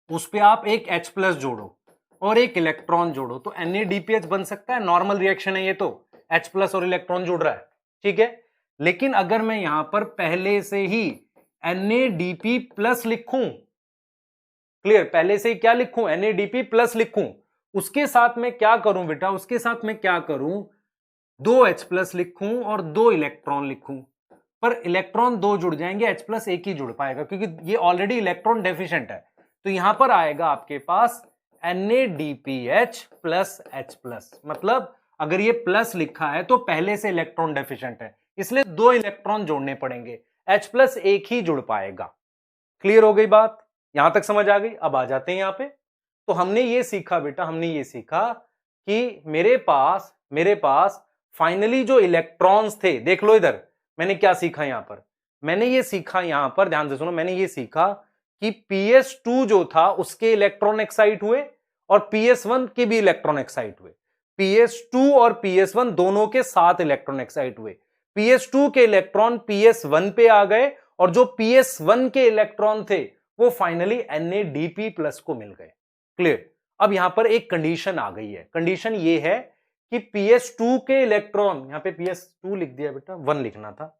उस पे आप एक H+ जोड़ो और एक इलेक्ट्रॉन जोड़ो तो NADPH बन सकता है। नॉर्मल रिएक्शन है ये तो, H+ और इलेक्ट्रॉन जुड़ रहा है। ठीक है, लेकिन अगर मैं यहां पर पहले से ही NADP+ लिखूं, क्लियर, पहले से ही क्या लिखूं? NADP+ लिखूं, उसके साथ में क्या करूं बेटा? उसके साथ में क्या करूं? 2 H+ लिखूं और 2 इलेक्ट्रॉन लिखूं, पर इलेक्ट्रॉन 2 जुड़ जाएंगे, H+ एक ही जुड़ पाएगा क्योंकि ये ऑलरेडी इलेक्ट्रॉन डेफिशिएंट है। तो यहां पर आएगा आपके पास NADPH प्लस H+। मतलब अगर ये प्लस लिखा है तो पहले से इलेक्ट्रॉन डेफिशिएंट है, इसलिए 2 इलेक्ट्रॉन जोड़ने पड़ेंगे, H+ एक ही जुड़ पाएगा। क्लियर हो गई बात? यहां तक समझ आ गई? अब आ जाते हैं यहां पे। तो हमने ये सीखा बेटा, हमने ये सीखा कि मेरे पास फाइनली जो इलेक्ट्रॉन्स थे, देख लो इधर मैंने क्या सीखा यहां पर। मैंने ये सीखा यहां पर, ध्यान से सुनो, मैंने ये सीखा कि PS2 जो था उसके इलेक्ट्रॉन एक्साइट हुए और PS1 के भी इलेक्ट्रॉन एक्साइट हुए। PS2 और PS1 दोनों के 7 इलेक्ट्रॉन एक्साइट हुए। PS2 के इलेक्ट्रॉन PS1 पे आ गए और जो PS1 के इलेक्ट्रॉन थे वो फाइनली NADP+ को मिल गए। क्लियर? अब यहां पर एक कंडीशन आ गई है। कंडीशन ये है कि PS2 के इलेक्ट्रॉन, यहां पे PS2 लिख दिया बेटा, 1 लिखना था,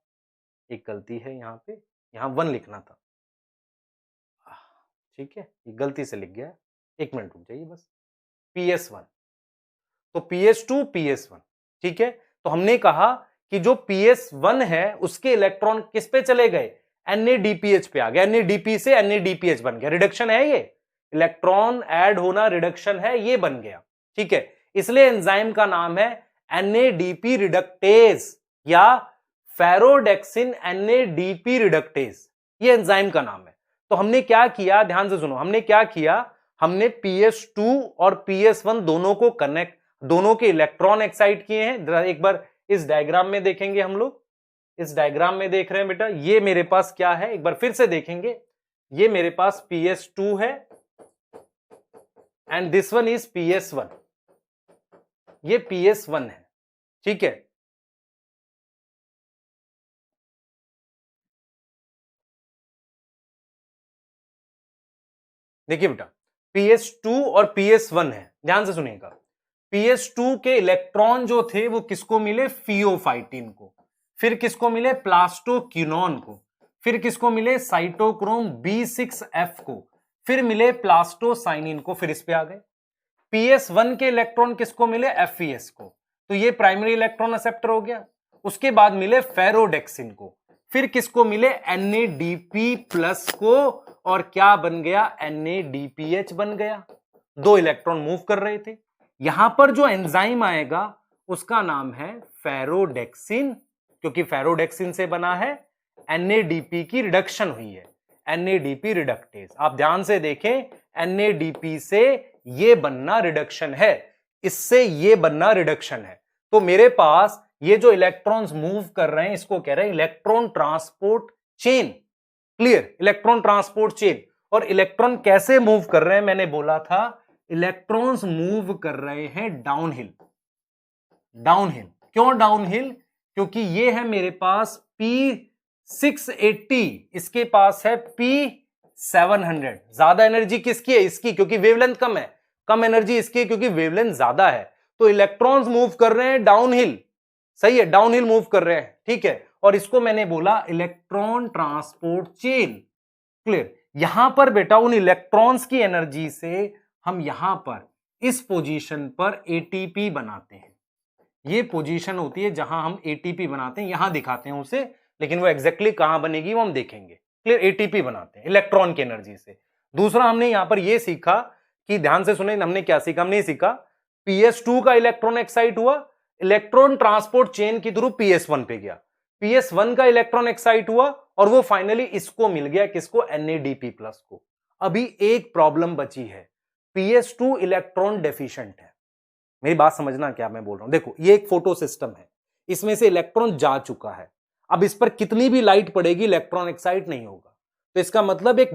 एक गलती है यहां पे, यहां 1 लिखना था। ठीक है, ये गलती से लिख गया, एक मिनट रुक जाइए बस। PS1, तो PS2 PS1। ठीक है, तो हमने कहा कि जो PS1 है उसके इलेक्ट्रॉन किस पे चले गए? NADPH पे आ गए, NADP से NADPH बन गया। रिडक्शन है ये, इलेक्ट्रॉन ऐड होना रिडक्शन है, ये बन गया। ठीक है, इसलिए एंजाइम का नाम है NADP रिडक्टेज या फेरोडेक्सिन NADP रिडक्टेज, ये एंजाइम का नाम है। तो हमने क्या किया, ध्यान से सुनो, हमने क्या किया? हमने PS2 और PS1 दोनों को कनेक्ट, दोनों के इलेक्ट्रॉन एक्साइट किए हैं। एक बार इस डायग्राम में देखेंगे हम लोग, इस डायग्राम में देख रहे हैं बेटा, ये मेरे पास क्या है, एक बार फिर से देखेंगे। ये मेरे पास PS2 है and this one is PS1, ये PS1 है। ठीक है, देखिए बेटा, PS2 और PS1 है, ध्यान से सुनिएगा। PS2 के इलेक्ट्रॉन जो थे वो किसको मिले? फियोफाइटिन को। फिर किसको मिले? प्लास्टोक्विनोन को। फिर किसको मिले? साइटोक्रोम B6F को। फिर मिले प्लास्टोसाइनिन को। फिर इस पे आ गए। PS1 के इलेक्ट्रॉन किसको मिले? FES को। तो ये प्राइमरी इलेक्ट्रॉन एक्सेप्टर हो गया। उसके बाद मिले फेरोडेक्सिन को, फिर किसको मिले NADP प्लस को, और क्या बन गया NADPH बन गया। 2 इलेक्ट्रॉन मूव कर रहे थे। यहां पर जो एंजाइम आएगा उसका नाम है फेरोडेक्सिन, क्योंकि फेरोडेक्सिन से बना है NADP की रिडक्शन हुई है, NADP रिडक्टेज। आप ध्यान से देखें, NADP से ये बनना रिडक्शन है, इससे ये बनना रिडक्शन है। तो मेरे पास ये जो इलेक्ट्रॉन्स मूव कर रहे हैं इसको कह रहे हैं electron transport chain. Clear, electron transport chain. और इलेक्ट्रॉन कैसे मूव कर रहे हैं, मैंने बोला था इलेक्ट्रॉन्स मूव कर रहे हैं डाउनहिल। डाउनहिल क्यों डाउनहिल? क्योंकि ये है मेरे पास P680, इसके पास है P700। ज्यादा एनर्जी किसकी है? इसकी, क्योंकि वेवलेंथ कम है। कम एनर्जी इसकी है क्योंकि वेवलेंथ ज्यादा है। तो इलेक्ट्रॉन्स मूव कर रहे हैं डाउनहिल, सही है, डाउनहिल मूव कर रहे हैं, ठीक है। और इसको मैंने बोला इलेक्ट्रॉन ट्रांसपोर्ट चेन। क्लियर। यहां पर बेटा उन इलेक्ट्रॉन्स की एनर्जी से हम यहां पर इस पोजीशन पर एटीपी बनाते हैं। ये पोजीशन होती है जहां हम एटीपी बनाते हैं, यहां दिखाते हैं उसे, लेकिन वो एग्जैक्टली कहां बनेगी वो हम देखेंगे। क्लियर, एटीपी बनाते हैं इलेक्ट्रॉन की एनर्जी से। दूसरा हमने यहां पर यह सीखा कि ध्यान से सुने, हमने क्या सीखा? हमने सीखा PS2 का इलेक्ट्रॉन एक्साइट हुआ, इलेक्ट्रॉन ट्रांसपोर्ट चेन के थ्रू PS1 पे गया, PS1 का इलेक्ट्रॉन एक्साइट हुआ और वो फाइनली इसको मिल गया, किसको? NADP प्लस को। अभी एक प्रॉब्लम बची है, PS2 इलेक्ट्रॉन डेफिशिएंट है। मेरी बात समझना क्या मैं बोल रहा हूं। देखो ये एक फोटो सिस्टम है, इसमें से इलेक्ट्रॉन जा चुका है, अब इस पर कितनी भी लाइट पड़ेगी इलेक्ट्रॉन एक्साइट नहीं होगा। तो इसका मतलब एक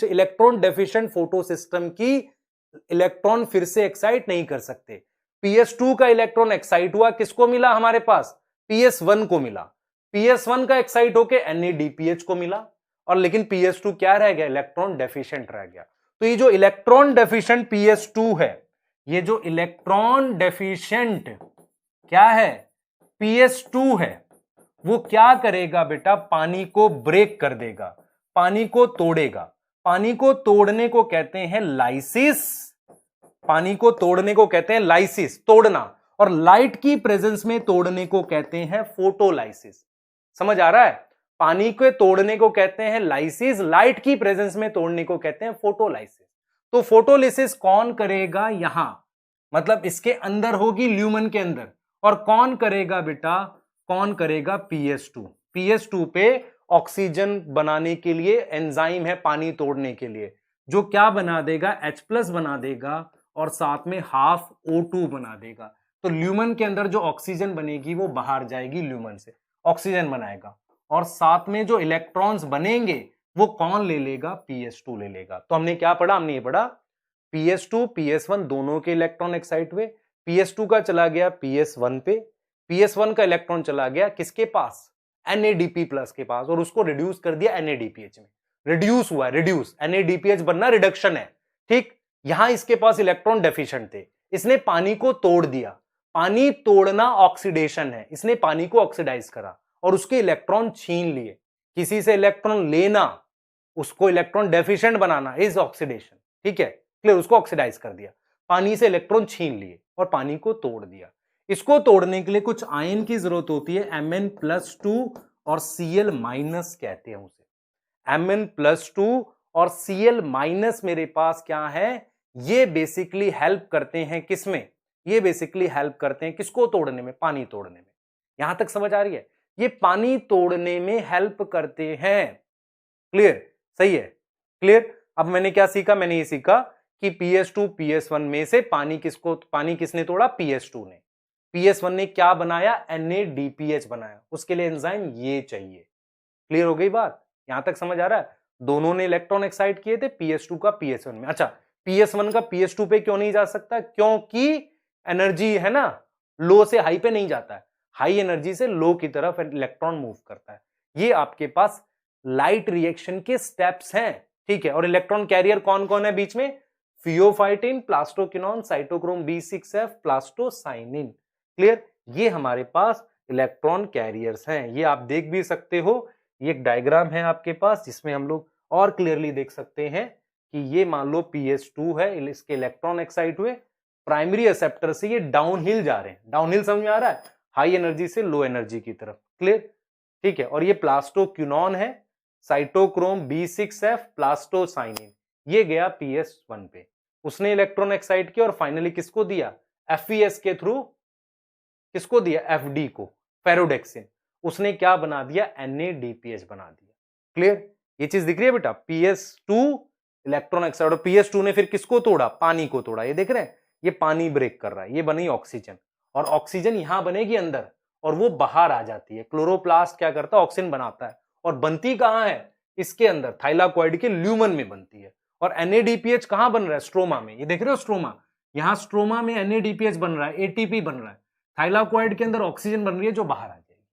इलेक्ट्रॉन डेफिशिएंट फोटो सिस्टम की इलेक्ट्रॉन फिर से एक्साइट नहीं कर सकते। PS2 का इलेक्ट्रॉन एक्साइट हुआ, किसको मिला? हमारे पास PS1 को मिला। PS1 का एक्साइट होके NADPH को मिला, और लेकिन PS2 क्या रह गया? इलेक्ट्रॉन डेफिशिएंट रह गया। तो ये जो इलेक्ट्रॉन डेफिशिएंट PS2 है, ये जो इलेक्ट्रॉन डेफिशिएंट क्या है? PS2 है, वो क्या करेगा बेटा? पानी को ब्रेक कर देगा, पानी को तोड़ेगा। पानी को तोड़ने को कहते हैं लाइसिस। पानी को तोड़ने को कहते हैं लाइसिस, तोड़ना। और लाइट की प्रेजेंस में तोड़ने को कहते हैं फोटोलाइसिस। समझ आ रहा है? पानी को तोड़ने को कहते हैं लाइसिस, लाइट की प्रेजेंस में तोड़ने को कहते हैं फोटोलाइसिस। तो फोटोलिसिस कौन करेगा? यहां मतलब इसके अंदर होगी, ल्यूमन के अंदर। और कौन करेगा बेटा? कौन करेगा? PS2। PS2 पे ऑक्सीजन बनाने के लिए एंजाइम है, पानी तोड़ने के लिए, जो क्या बना देगा? H+ बना देगा और साथ में हाफ O2 बना देगा। तो ल्यूमन के अंदर जो ऑक्सीजन बनेगी वो बाहर जाएगी, ल्यूमन से ऑक्सीजन बनाएगा, और साथ में जो इलेक्ट्रॉन्स बनेंगे वो कौन ले लेगा? PS2 ले लेगा। तो हमने क्या पढ़ा? हमने ये पढ़ा PS2 PS1 दोनों के इलेक्ट्रॉन एक्साइट हुए, PS2 का चला गया PS1 पे, PS1 का इलेक्ट्रॉन चला गया किसके पास? NADP प्लस के पास, और उसको रिड्यूस कर दिया NADPH में। रिड्यूस हुआ, रिड्यूस, NADPH बनना रिडक्शन है, ठीक। यहां इसके पास इलेक्ट्रॉन डेफिशिएंट थे, इसने पानी को तोड़ दिया। पानी तोड़ना ऑक्सीडेशन है, इसने पानी को ऑक्सीडाइज करा और उसके इलेक्ट्रॉन छीन लिए। किसी से इलेक्ट्रॉन लेना, उसको electron deficient banana is oxidation, ठीक है, क्लियर। उसको ऑक्सीडाइज कर दिया, पानी से इलेक्ट्रॉन छीन लिए और पानी को तोड़ दिया। इसको तोड़ने के लिए कुछ आयन की जरूरत होती है, Mn+2 और Cl- कहते हैं उसे। Mn+2 और Cl- मेरे पास क्या है? ये बेसिकली हेल्प करते हैं किसमें? ये बेसिकली हेल्प करते हैं किसको तोड़ने में? पानी तोड़ने में। यहां तक समझ आ रही है? ये पानी तोड़ने में हेल्प करते हैं। क्लियर, सही है, क्लियर। अब मैंने क्या सीखा? मैंने ये सीखा कि PS2 PS1 में से पानी किसने तोड़ा? PS2 ने। PS1 ने क्या बनाया? NADPH बनाया। उसके लिए एंजाइम ये चाहिए। क्लियर हो गई बात? यहां तक समझ आ रहा है? दोनों ने इलेक्ट्रॉन एक्साइट किए थे, PS2 का PS1 में। अच्छा, PS1 का PS2 पे क्यों नहीं जा सकता? क्योंकि एनर्जी है ना, लो से हाई पे नहीं जाता है, हाई एनर्जी से लो की तरफ इलेक्ट्रॉन मूव करता है। ये आपके पास लाइट रिएक्शन के स्टेप्स हैं, ठीक है। और इलेक्ट्रॉन कैरियर कौन कौन है बीच में? Pheophytin, plastoquinone, cytochrome B6F, plastocyanin. Clear, ये हमारे पास इलेक्ट्रॉन कैरियर्स हैं। ये आप देख भी सकते हो, ये एक डायग्राम है आपके पास जिसमें हम लोग और क्लियरली देख सकते हैं कि ये मान लो PS2 है, इसके इलेक्ट्रॉन एक्साइट हुए, प्राइमरी एक्सेप्टर से ये डाउनहिल जा रहे हैं। डाउनहिल समझ में आ रहा है? हाई एनर्जी से लो एनर्जी की तरफ। क्लियर? ठीक है। और ये प्लास्टोक्यूनॉन है, साइटोक्रोम B6F, प्लास्टोसाइनिन, ये गया PS1 पे, उसने इलेक्ट्रॉन एक्साइट किया और फाइनली किसको दिया? FES के थ्रू किसको दिया? FD को, फेरोडेक्सिन, उसने क्या बना दिया? NADPH बना दिया। क्लियर? ये चीज दिख रही है बेटा? PS2 इलेक्ट्रॉन एक्साइड, और PS2 ने फिर किसको तोड़ा? पानी को तोड़ा। ये देख रहे हैं, ये पानी ब्रेक कर रहा है, ये बनी ऑक्सीजन, और ऑक्सीजन यहां बनेगी अंदर और वो बाहर आ जाती है। क्लोरोप्लास्ट क्या करता है? ऑक्सीजन बनाता है, और बनती कहां है? इसके अंदर, थाइलाकॉइड के ल्यूमन में बनती है। और NADPH कहां बन रहा है? स्ट्रोमा में। ये देख रहे हो स्ट्रोमा, यहां स्ट्रोमा में NADPH बन रहा है, ATP बन रहा है, थाइलाकॉइड के अंदर ऑक्सीजन बन रही है जो बाहर आ जाएगी।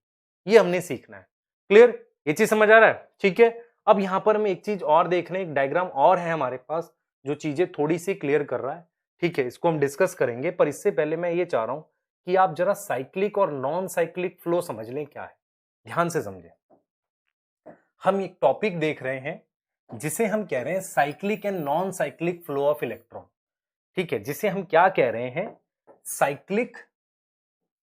ये हमने सीखना है। क्लियर? ये चीज समझ आ रहा है? ठीक है। अब यहां पर हम एक चीज और देख रहे हैं, एक डायग्राम और है हमारे पास जो चीजें थोड़ी सी क्लियर कर रहा है। ठीक है, इसको हम डिस्कस करेंगे, पर इससे पहले मैं ये चाह रहा हूं कि आप जरा साइक्लिक और नॉन साइक्लिक फ्लो समझ लें क्या है। ध्यान से समझें। हम एक टॉपिक देख रहे हैं जिसे हम कह रहे हैं cyclic and non cyclic flow of electron. ठीक है, जिसे हम क्या कह रहे हैं? Cyclic,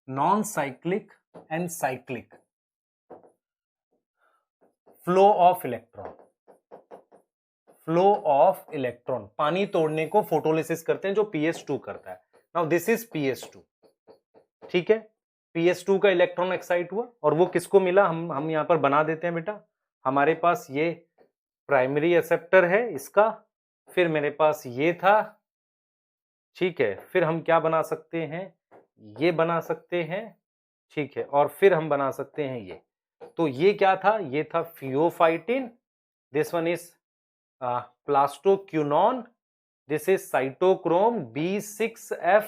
non cyclic and cyclic flow of electron. Flow of electron, पानी तोड़ने को फोटोलिसिस करते हैं जो PS2 करता है। Now this is PS2। ठीक है, PS2 का इलेक्ट्रॉन एक्साइट हुआ और वो किसको मिला? हम यहां पर बना देते हैं बेटा। हमारे पास ये प्राइमरी एक्सेप्टर है इसका, फिर मेरे पास ये था। ठीक है, फिर हम क्या बना सकते हैं? ये बना सकते हैं। ठीक है, और फिर हम बना सकते हैं ये। तो ये क्या था? ये था pheophytin, this one is plastoquinone, this is cytochrome B6F,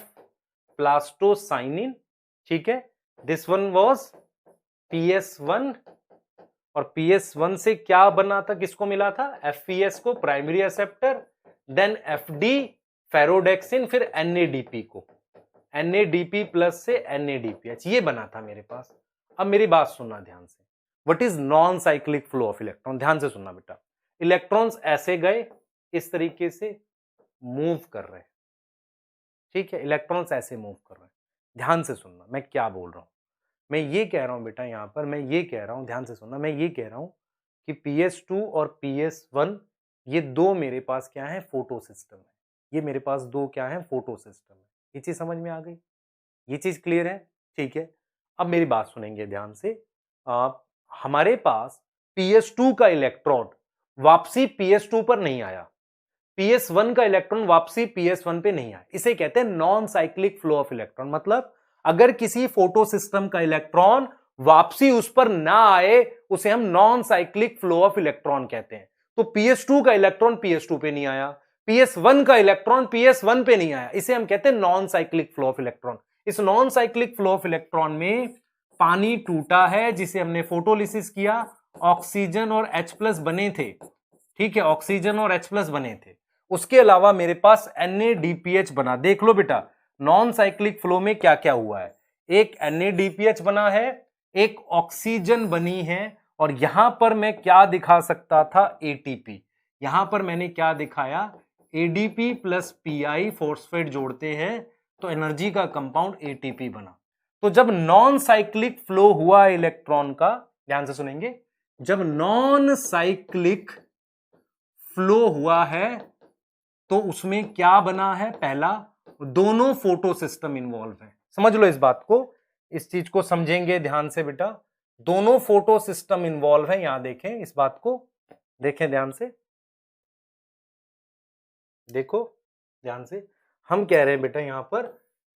plastocyanin. ठीक है, दिस वन वाज PS1, और PS1 से क्या बना था? किसको मिला था? FES को, प्राइमरी एक्सेप्टर, देन FD फेरोडेक्सिन, फिर NADP को, NADP प्लस से NADPH, ये बना था मेरे पास। अब मेरी बात सुनना ध्यान से, what is non cyclic flow of electron? ध्यान से सुनना बेटा। इलेक्ट्रॉन्स ऐसे गए, इस तरीके से मूव कर रहे हैं। ठीक है, इलेक्ट्रॉन्स ऐसे मूव कर रहे हैं। ध्यान से सुनना मैं क्या बोल रहा हूं। मैं ये कह रहा हूं बेटा, यहां पर मैं ये कह रहा हूं, ध्यान से सुनना, मैं ये कह रहा हूं कि PS2 और PS1 ये दो मेरे पास क्या है? फोटो सिस्टम है। ये मेरे पास दो क्या है? फोटो सिस्टम है। ये चीज समझ में आ गई? ये चीज क्लियर है? ठीक है, अब मेरी बात सुनेंगे ध्यान से। हमारे पास PS2 का इलेक्ट्रॉन वापसी PS2 पर नहीं आया, PS1 का इलेक्ट्रॉन वापसी PS1 पे नहीं आया, इसे कहते हैं non cyclic flow of electron. मतलब अगर किसी फोटो सिस्टम का इलेक्ट्रॉन वापसी उस पर ना आए, उसे हम non cyclic flow of electron कहते हैं। तो PS2 का इलेक्ट्रॉन PS2 पे नहीं आया, PS1 का इलेक्ट्रॉन PS1 पे नहीं आया, इसे हम कहते हैं non cyclic flow of electron. इस non cyclic flow of electron में पानी टूटा है जिसे हमने फोटोलिसिस किया, ऑक्सीजन और H+ बने थे। ठीक है, ऑक्सीजन और H+ बने थे। उसके अलावा मेरे पास NADPH बना। देख लो बेटा, नॉन साइक्लिक फ्लो में क्या क्या हुआ है। एक NADPH बना है, एक ऑक्सीजन बनी है, और यहां पर मैं क्या दिखा सकता था? ATP। यहां पर मैंने क्या दिखाया? ADP प्लस PI फॉस्फेट जोड़ते हैं तो एनर्जी का कंपाउंड ATP बना। तो जब नॉन साइक्लिक फ्लो हुआ इलेक्ट्रॉन का, ध्यान से सुनेंगे, जब नॉन साइक्लिक फ्लो हुआ है तो उसमें क्या बना है? पहला, दोनों फोटो सिस्टम इन्वॉल्व है। समझ लो इस बात को, इस चीज को समझेंगे ध्यान से बेटा। दोनों फोटो सिस्टम इन्वॉल्व है, यहां देखें, इस बात को देखें ध्यान से, देखो ध्यान से। हम कह रहे हैं बेटा यहां पर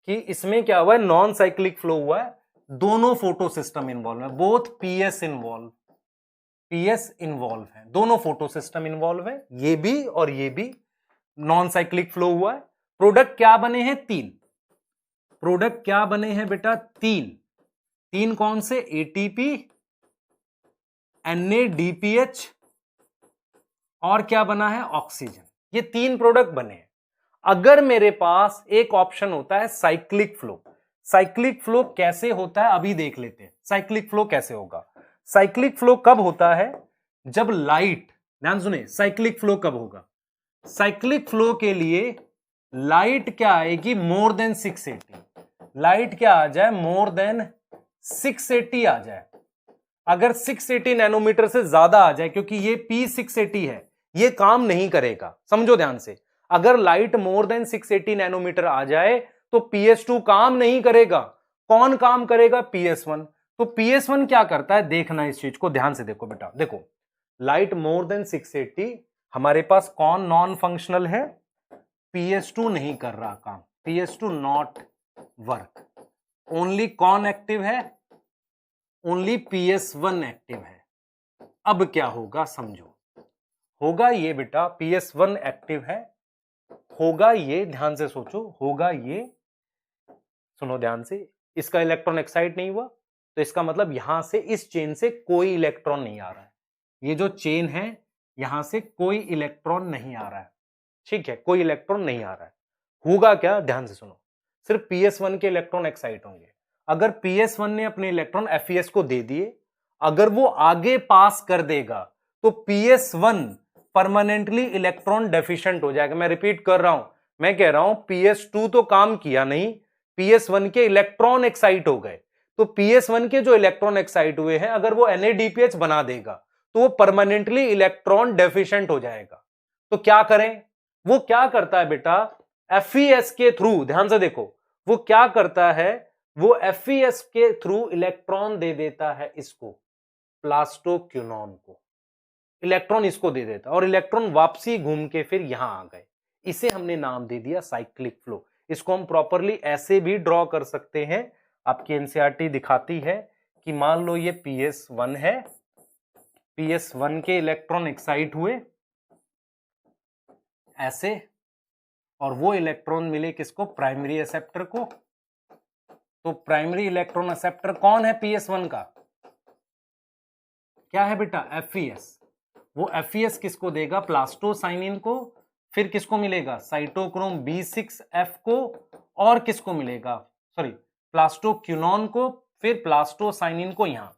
कि इसमें क्या हुआ है? नॉन साइक्लिक फ्लो हुआ है, दोनों फोटो सिस्टम इन्वॉल्व है, बोथ PS इन्वॉल्व है, दोनों फोटो सिस्टम इन्वॉल्व है, ये भी और ये भी। नॉन साइक्लिक फ्लो हुआ है। प्रोडक्ट क्या बने हैं? 3 प्रोडक्ट क्या बने हैं बेटा? 3 कौन से? ATP, NADPH, और क्या बना है? ऑक्सीजन। ये 3 प्रोडक्ट बने हैं। अगर मेरे पास एक ऑप्शन होता है साइक्लिक फ्लो, साइक्लिक फ्लो कैसे होता है अभी देख लेते हैं। साइक्लिक फ्लो कैसे होगा? साइक्लिक फ्लो कब होता है? जब लाइट, ध्यान सुने, साइक्लिक फ्लो कब होगा? साइक्लिक फ्लो के लिए लाइट क्या आएगी? More than 680। लाइट क्या आ जाए? मोर देन 680 आ जाए, अगर 680 नैनोमीटर से ज्यादा आ जाए, क्योंकि ये P680 है, ये काम नहीं करेगा। समझो ध्यान से, अगर लाइट मोर देन 680 नैनोमीटर आ जाए तो PS2 काम नहीं करेगा। कौन काम करेगा? PS1। तो PS1 क्या करता है, देखना इस चीज को ध्यान से देखो बेटा। देखो, लाइट मोर देन 680, हमारे पास कौन नॉन फंक्शनल है? PS2 नहीं कर रहा काम, PS2 नॉट वर्क। ओनली कौन एक्टिव है? ओनली PS1 एक्टिव है। अब क्या होगा समझो, होगा ये बेटा, PS1 एक्टिव है, होगा ये, ध्यान से सोचो, होगा ये, सुनो ध्यान से, इसका इलेक्ट्रॉन एक्साइट नहीं हुआ, तो इसका मतलब यहां से इस चेन से कोई इलेक्ट्रॉन नहीं आ रहा है। ये जो चेन है यहां से कोई इलेक्ट्रॉन नहीं आ रहा है, ठीक है, कोई इलेक्ट्रॉन नहीं आ रहा है। होगा क्या, ध्यान से सुनो, सिर्फ PS1 के इलेक्ट्रॉन एक्साइट होंगे। अगर PS1 ने अपने इलेक्ट्रॉन FES को दे दिए, अगर वो आगे पास कर देगा तो PS1 परमानेंटली इलेक्ट्रॉन डेफिशिएंट हो जाएगा। मैं रिपीट कर रहा हूं, मैं कह रहा हूं PS2 तो काम किया नहीं, PS1 के इलेक्ट्रॉन एक्साइट हो गए। तो PS1 के जो इलेक्ट्रॉन एक्साइट हुए हैं, अगर वो NADPH बना देगा तो वो परमानेंटली इलेक्ट्रॉन डेफिशिएंट हो जाएगा। तो क्या करें? वो क्या करता है बेटा, FES के थ्रू, ध्यान से देखो, वो क्या करता है, वो FES के थ्रू इलेक्ट्रॉन दे देता है इसको, प्लास्टोक्विनोन को, इलेक्ट्रॉन इसको दे देता, और इलेक्ट्रॉन वापसी घूम के फिर यहां आ गए। इसे हमने नाम दे दिया साइक्लिक फ्लो। इसको हम प्रॉपरली ऐसे भी ड्रॉ कर सकते हैं, आपकी एनसीईआरटी दिखाती है कि मान लो ये PS1 है, PS1 के इलेक्ट्रॉन एक्साइट हुए ऐसे, और वो इलेक्ट्रॉन मिले किसको? प्राइमरी एक्सेप्टर को। तो प्राइमरी इलेक्ट्रॉन एक्सेप्टर कौन है PS1 का? क्या है बेटा? FES। वो FES किसको देगा? प्लास्टोसाइनिन को। फिर किसको मिलेगा? साइटोक्रोम B6F को। और किसको मिलेगा? सॉरी, प्लास्टोक्विनोन को, फिर प्लास्टोसाइनिन को यहां।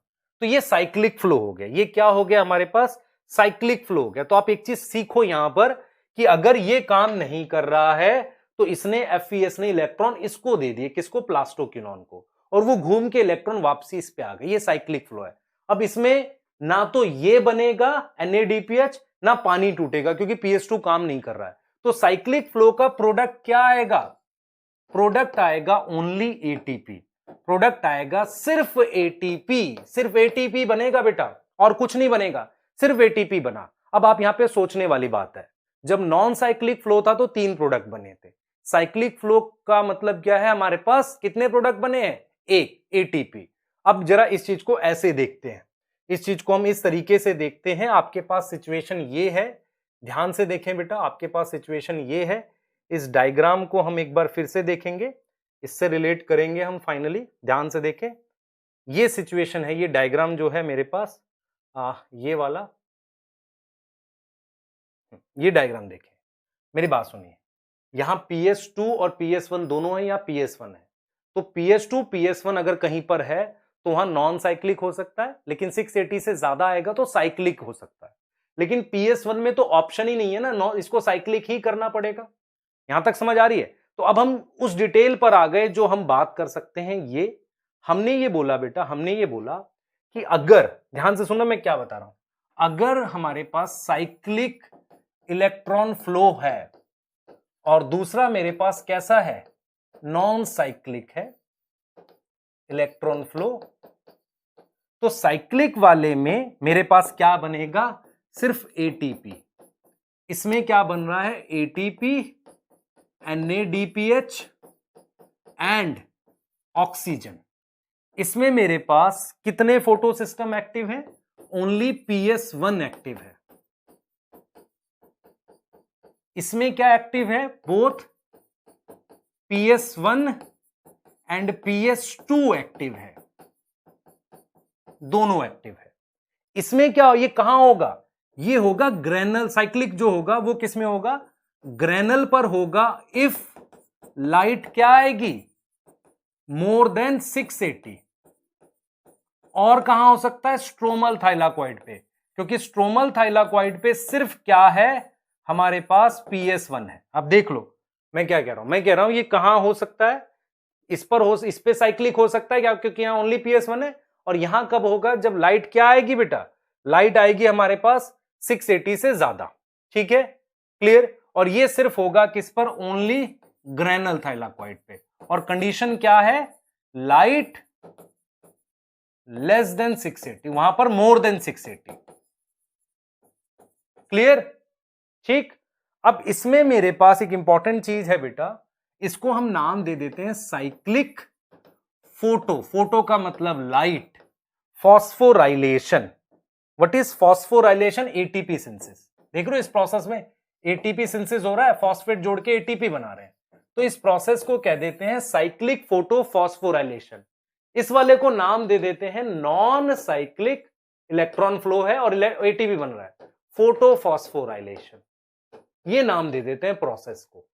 तो ये साइक्लिक फ्लो हो गया। ये क्या हो गया हमारे पास? साइक्लिक फ्लो हो गया। तो आप एक चीज सीखो यहां पर कि अगर ये काम नहीं कर रहा है तो इसने FES ने इलेक्ट्रॉन इसको दे दिए, किसको? प्लास्टोक्विनोन को, और वो घूम के इलेक्ट्रॉन वापसी इस पे आ गए। ये साइक्लिक फ्लो है। अब इसमें ना तो ये बनेगा NADPH, ना पानी टूटेगा, क्योंकि PS2 काम नहीं कर रहा है। तो साइक्लिक फ्लो का प्रोडक्ट क्या आएगा? प्रोडक्ट आएगा ओनली ATP। प्रोडक्ट आएगा सिर्फ ATP, सिर्फ ATP बनेगा बेटा, और कुछ नहीं बनेगा, सिर्फ ATP बना। अब आप यहां पे सोचने वाली बात है, जब नॉन साइक्लिक फ्लो था तो 3 प्रोडक्ट बने थे। साइक्लिक फ्लो का मतलब क्या है? हमारे पास कितने प्रोडक्ट बने हैं? एक, ATP। अब जरा इस चीज को ऐसे देखते हैं, इस चीज को हम इस तरीके से देखते हैं। आपके पास सिचुएशन ये है, ध्यान से देखें बेटा, आपके पास सिचुएशन ये है। इस डायग्राम को हम एक बार फिर से देखेंगे, इससे रिलेट करेंगे हम फाइनली। ध्यान से देखें, ये सिचुएशन है, ये डायग्राम जो है मेरे पास, ये वाला, ये डायग्राम देखें, मेरी बात सुनिए। यहां PS2 और PS1 दोनों है, या PS1 है। तो PS2 PS1 अगर कहीं पर है तो वहां नॉन साइक्लिक हो सकता है, लेकिन 680 से ज्यादा आएगा तो साइक्लिक हो सकता है। लेकिन PS1 में तो ऑप्शन ही नहीं है ना, इसको साइक्लिक ही करना पड़ेगा। यहां तक समझ आ रही है? तो अब हम उस डिटेल पर आ गए जो हम बात कर सकते हैं। ये हमने ये बोला बेटा, हमने ये बोला कि अगर, ध्यान से सुनना मैं क्या बता रहा हूं, अगर हमारे पास साइक्लिक इलेक्ट्रॉन फ्लो है और दूसरा मेरे पास कैसा है? नॉन साइक्लिक है इलेक्ट्रॉन फ्लो, तो साइक्लिक वाले में मेरे पास क्या बनेगा? सिर्फ ATP। इसमें क्या बन रहा है? ATP, NADPH and oxygen. इसमें मेरे पास कितने फोटो सिस्टम एक्टिव हैं? ओनली PS1 एक्टिव है। इसमें क्या एक्टिव है? Both PS1 and PS2 active है, दोनों एक्टिव है। इसमें क्या, ये कहां होगा? ये होगा ग्रेनल। साइक्लिक जो होगा वो किस में होगा? ग्रेनल पर होगा। इफ लाइट क्या आएगी? More than 680। और कहां हो सकता है? स्ट्रोमल थाइलाकॉइड पे, क्योंकि स्ट्रोमल थाइलाकॉइड पे सिर्फ क्या है हमारे पास? PS1 है। अब देख लो मैं क्या कह रहा हूं, मैं कह रहा हूं ये कहां हो सकता है? इस पे साइक्लिक हो सकता है क्या, क्योंकि यहां ओनली PS1 है। और यहां कब होगा, जब लाइट क्या आएगी बेटा, लाइट आएगी हमारे पास 680 से ज्यादा। ठीक है, क्लियर। और ये सिर्फ होगा किस पर, ओनली ग्रेनल थाइलाकॉइड पे। और कंडीशन क्या है, लाइट लेस देन 680, वहां पर मोर देन 680। क्लियर, ठीक। अब इसमें मेरे पास एक इंपॉर्टेंट चीज है बेटा, इसको हम नाम दे देते हैं साइक्लिक फोटो। फोटो का मतलब light phosphorylation. What is phosphorylation? ATP synthesis. देख रहे हो इस प्रोसेस में एटीपी सिंथेसिस हो रहा है, फॉस्फेट जोड़ के एटीपी बना रहे हैं। तो इस प्रोसेस को कह देते हैं साइक्लिक फोटो फॉस्फोराइलेशन। इस वाले को नाम दे देते हैं नॉन साइक्लिक, इलेक्ट्रॉन फ्लो है और एटीपी बन रहा है, फोटो फॉस्फोराइलेशन। ये नाम दे देते हैं प्रोसेस को।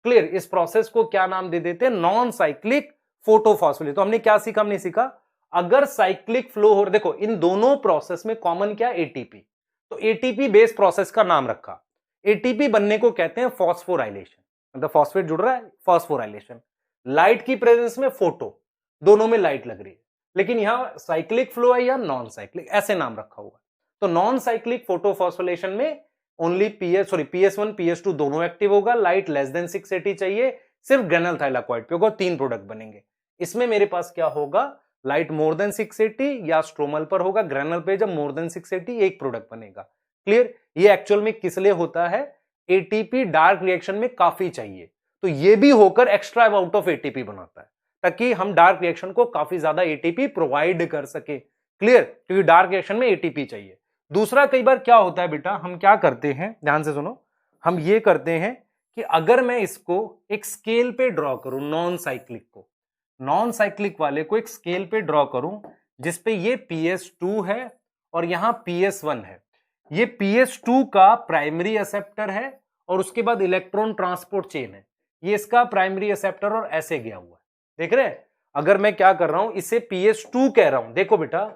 क्लियर, इस प्रोसेस को क्या नाम दे देते हैं, नॉन साइक्लिक फोटो फॉस्फोराइलेशन। तो हमने क्या सीखा, हमने सीखा अगर साइक्लिक फ्लो हो, देखो इन दोनों प्रोसेस में कॉमन क्या, एटीपी। तो एटीपी बेस प्रोसेस का नाम रखा। एटीपी बनने को कहते हैं फॉस्फोराइलेशन, मतलब फॉस्फेट जुड़ रहा है, फॉस्फोराइलेशन। लाइट की प्रेजेंस में फोटो, दोनों में लाइट लग रही है, लेकिन यहां साइक्लिक फ्लो है या नॉन साइक्लिक, ऐसे नाम रखा हुआ है। तो नॉन साइक्लिक फोटो फॉस्फोराइलेशन में ओनली PS1 PS2 दोनों एक्टिव होगा, लाइट लेस देन 680 चाहिए, सिर्फ ग्रेनल थाइलाकॉइड पे होगा, 3 प्रोडक्ट बनेंगे। इसमें मेरे पास क्या होगा, लाइट मोर देन 680 या स्ट्रोमल पर होगा, ग्रेनल पे जब मोर देन 680 एक प्रोडक्ट बनेगा। क्लियर, ये एक्चुअल में किस लिए होता है, एटीपी डार्क रिएक्शन में काफी चाहिए, तो ये भी होकर एक्स्ट्रा अमाउंट ऑफ एटीपी बनाता है, ताकि हम डार्क रिएक्शन को काफी ज्यादा एटीपी प्रोवाइड कर सके। क्लियर, क्योंकि डार्क रिएक्शन में एटीपी चाहिए। दूसरा, कई बार क्या होता है बेटा, हम क्या करते हैं, ध्यान से सुनो, हम ये करते हैं कि अगर मैं इसको एक स्केल पे ड्रॉ करूं, नॉन साइक्लिक को, नॉन साइक्लिक वाले को एक स्केल पे ड्रॉ करूं, जिसपे ये PS2 है और यहां PS1 है। ये PS2 का प्राइमरी एक्सेप्टर है और उसके बाद इलेक्ट्रॉन ट्रांसपोर्ट चेन है, ये इसका प्राइमरी एक्सेप्टर और ऐसे गया हुआ है। देख रहे हैं, अगर मैं क्या कर रहा हूं, इसे PS2 कह रहा हूं, देखो बेटा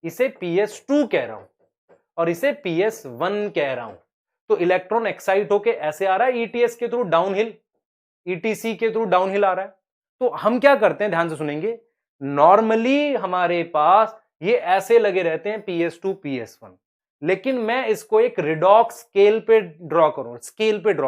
इसे PS2 कह रहा हूं और इसे PS1 कह रहा हूं, तो इलेक्ट्रॉन एक्साइट होके ऐसे आ रहा है, ETS के थ्रू डाउनहिल, ETC के थ्रू डाउनहिल आ रहा है। तो हम क्या करते हैं, ध्यान से सुनेंगे, नॉर्मली हमारे पास ये ऐसे लगे रहते हैं PS2 PS1, लेकिन मैं इसको एक रिडॉक्स स्केल पे ड्रॉ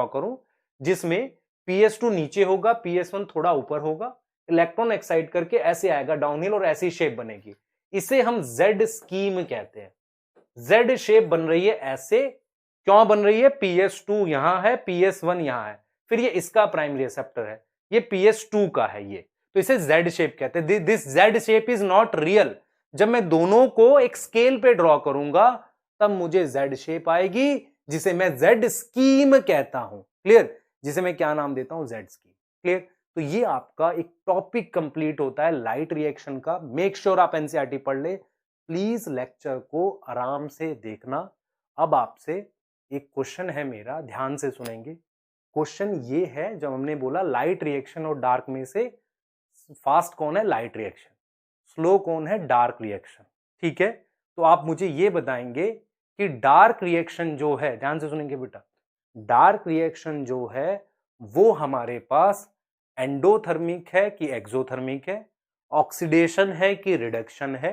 करूं, जिसमें PS2 नीचे होगा, PS1 थोड़ा ऊपर होगा, इलेक्ट्रॉन एक्साइट करके ऐसे आएगा डाउनहिल और ऐसी शेप बनेगी। इसे हम Z स्कीम कहते हैं। Z शेप बन रही है ऐसे, क्यों बन रही है, PS2 यहां है, PS1 यहां है, फिर ये इसका प्राइमरी एक्सेप्टर है, ये PS2 का है ये, तो इसे Z शेप कहते हैं। This Z shape is not real. जब मैं दोनों को एक स्केल पे ड्रॉ करूंगा तब मुझे Z शेप आएगी, जिसे मैं Z स्कीम कहता हूं। क्लियर, जिसे मैं क्या नाम देता हूं, Z स्कीम। क्लियर, तो ये आपका एक टॉपिक कंप्लीट होता है लाइट रिएक्शन का। मेक श्योर आप एनसीईआरटी पढ़ ले, प्लीज लेक्चर को आराम से देखना। अब आपसे एक क्वेश्चन है मेरा, ध्यान से सुनेंगे। क्वेश्चन ये है, जब हमने बोला लाइट रिएक्शन और डार्क में से फास्ट कौन है, लाइट रिएक्शन, स्लो कौन है, डार्क रिएक्शन। ठीक है, तो आप मुझे ये बताएंगे कि डार्क रिएक्शन जो है, ध्यान से सुनेंगे बेटा, डार्क रिएक्शन जो है वो हमारे पास एंडोथर्मिक है कि एक्सोथर्मिक है, ऑक्सीडेशन है कि रिडक्शन है।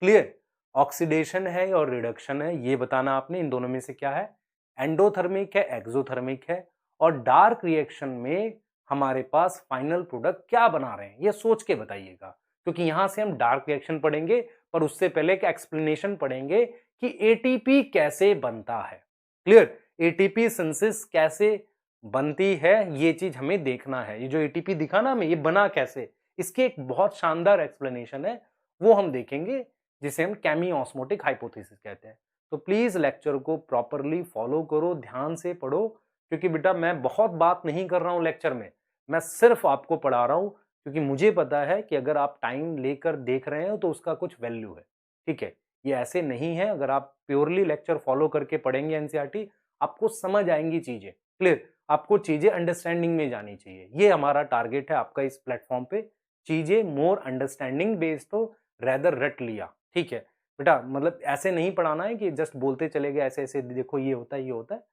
क्लियर, ऑक्सीडेशन है और रिडक्शन है, ये बताना आपने, इन दोनों में से क्या है, एंडोथर्मिक है, एक्सोथर्मिक है। और डार्क रिएक्शन में हमारे पास फाइनल प्रोडक्ट क्या बना रहे हैं, ये सोच के बताइएगा, क्योंकि यहां से हम डार्क रिएक्शन पढ़ेंगे, पर उससे पहले एक एक्सप्लेनेशन पढ़ेंगे कि एटीपी कैसे बनता है। क्लियर, एटीपी सिंथेसिस कैसे बनती है, ये चीज हमें देखना है। ये जो एटीपी दिखा ना हमें, ये बना कैसे, इसकी एक बहुत शानदार एक्सप्लेनेशन है, वो हम देखेंगे, जिसे हम केमी ऑस्मोटिक हाइपोथेसिस कहते हैं। तो प्लीज लेक्चर को प्रॉपरली फॉलो करो, ध्यान से पढ़ो, क्योंकि बेटा मैं बहुत बात नहीं कर रहा हूं लेक्चर में, मैं सिर्फ आपको पढ़ा रहा हूं, क्योंकि मुझे पता है कि अगर आप टाइम लेकर देख रहे हो तो उसका कुछ वैल्यू है। ठीक है, ये ऐसे नहीं है, अगर आप प्योरली लेक्चर फॉलो करके पढ़ेंगे एनसीईआरटी, आपको समझ आएंगी चीजें। क्लियर, आपको चीजें अंडरस्टैंडिंग में जानी चाहिए, ये हमारा टारगेट है आपका इस प्लेटफॉर्म पे। चीजें मोर अंडरस्टैंडिंग बेस्ड तो रेदर रट लिया। ठीक है बेटा, मतलब ऐसे नहीं पढ़ाना है कि जस्ट बोलते चले गए, ऐसे ऐसे देखो ये होता है ये होता है।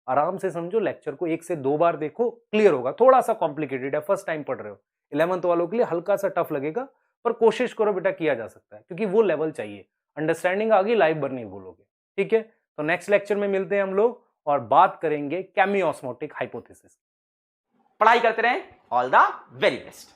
आराम से समझो, लेक्चर को 1 से 2 बार देखो, क्लियर होगा। थोड़ा सा कॉम्प्लिकेटेड है, फर्स्ट टाइम पढ़ रहे हो, 11th वालों के लिए हल्का सा टफ लगेगा, पर कोशिश करो बेटा, किया जा सकता है, क्योंकि वो लेवल चाहिए। अंडरस्टैंडिंग आ गई, लाइफ भर नहीं भूलोगे। ठीक है, तो नेक्स्ट लेक्चर में मिलते हैं हम लोग और बात करेंगे केमियोस्मोटिक हाइपोथेसिस। पढ़ाई करते रहें। All the very best.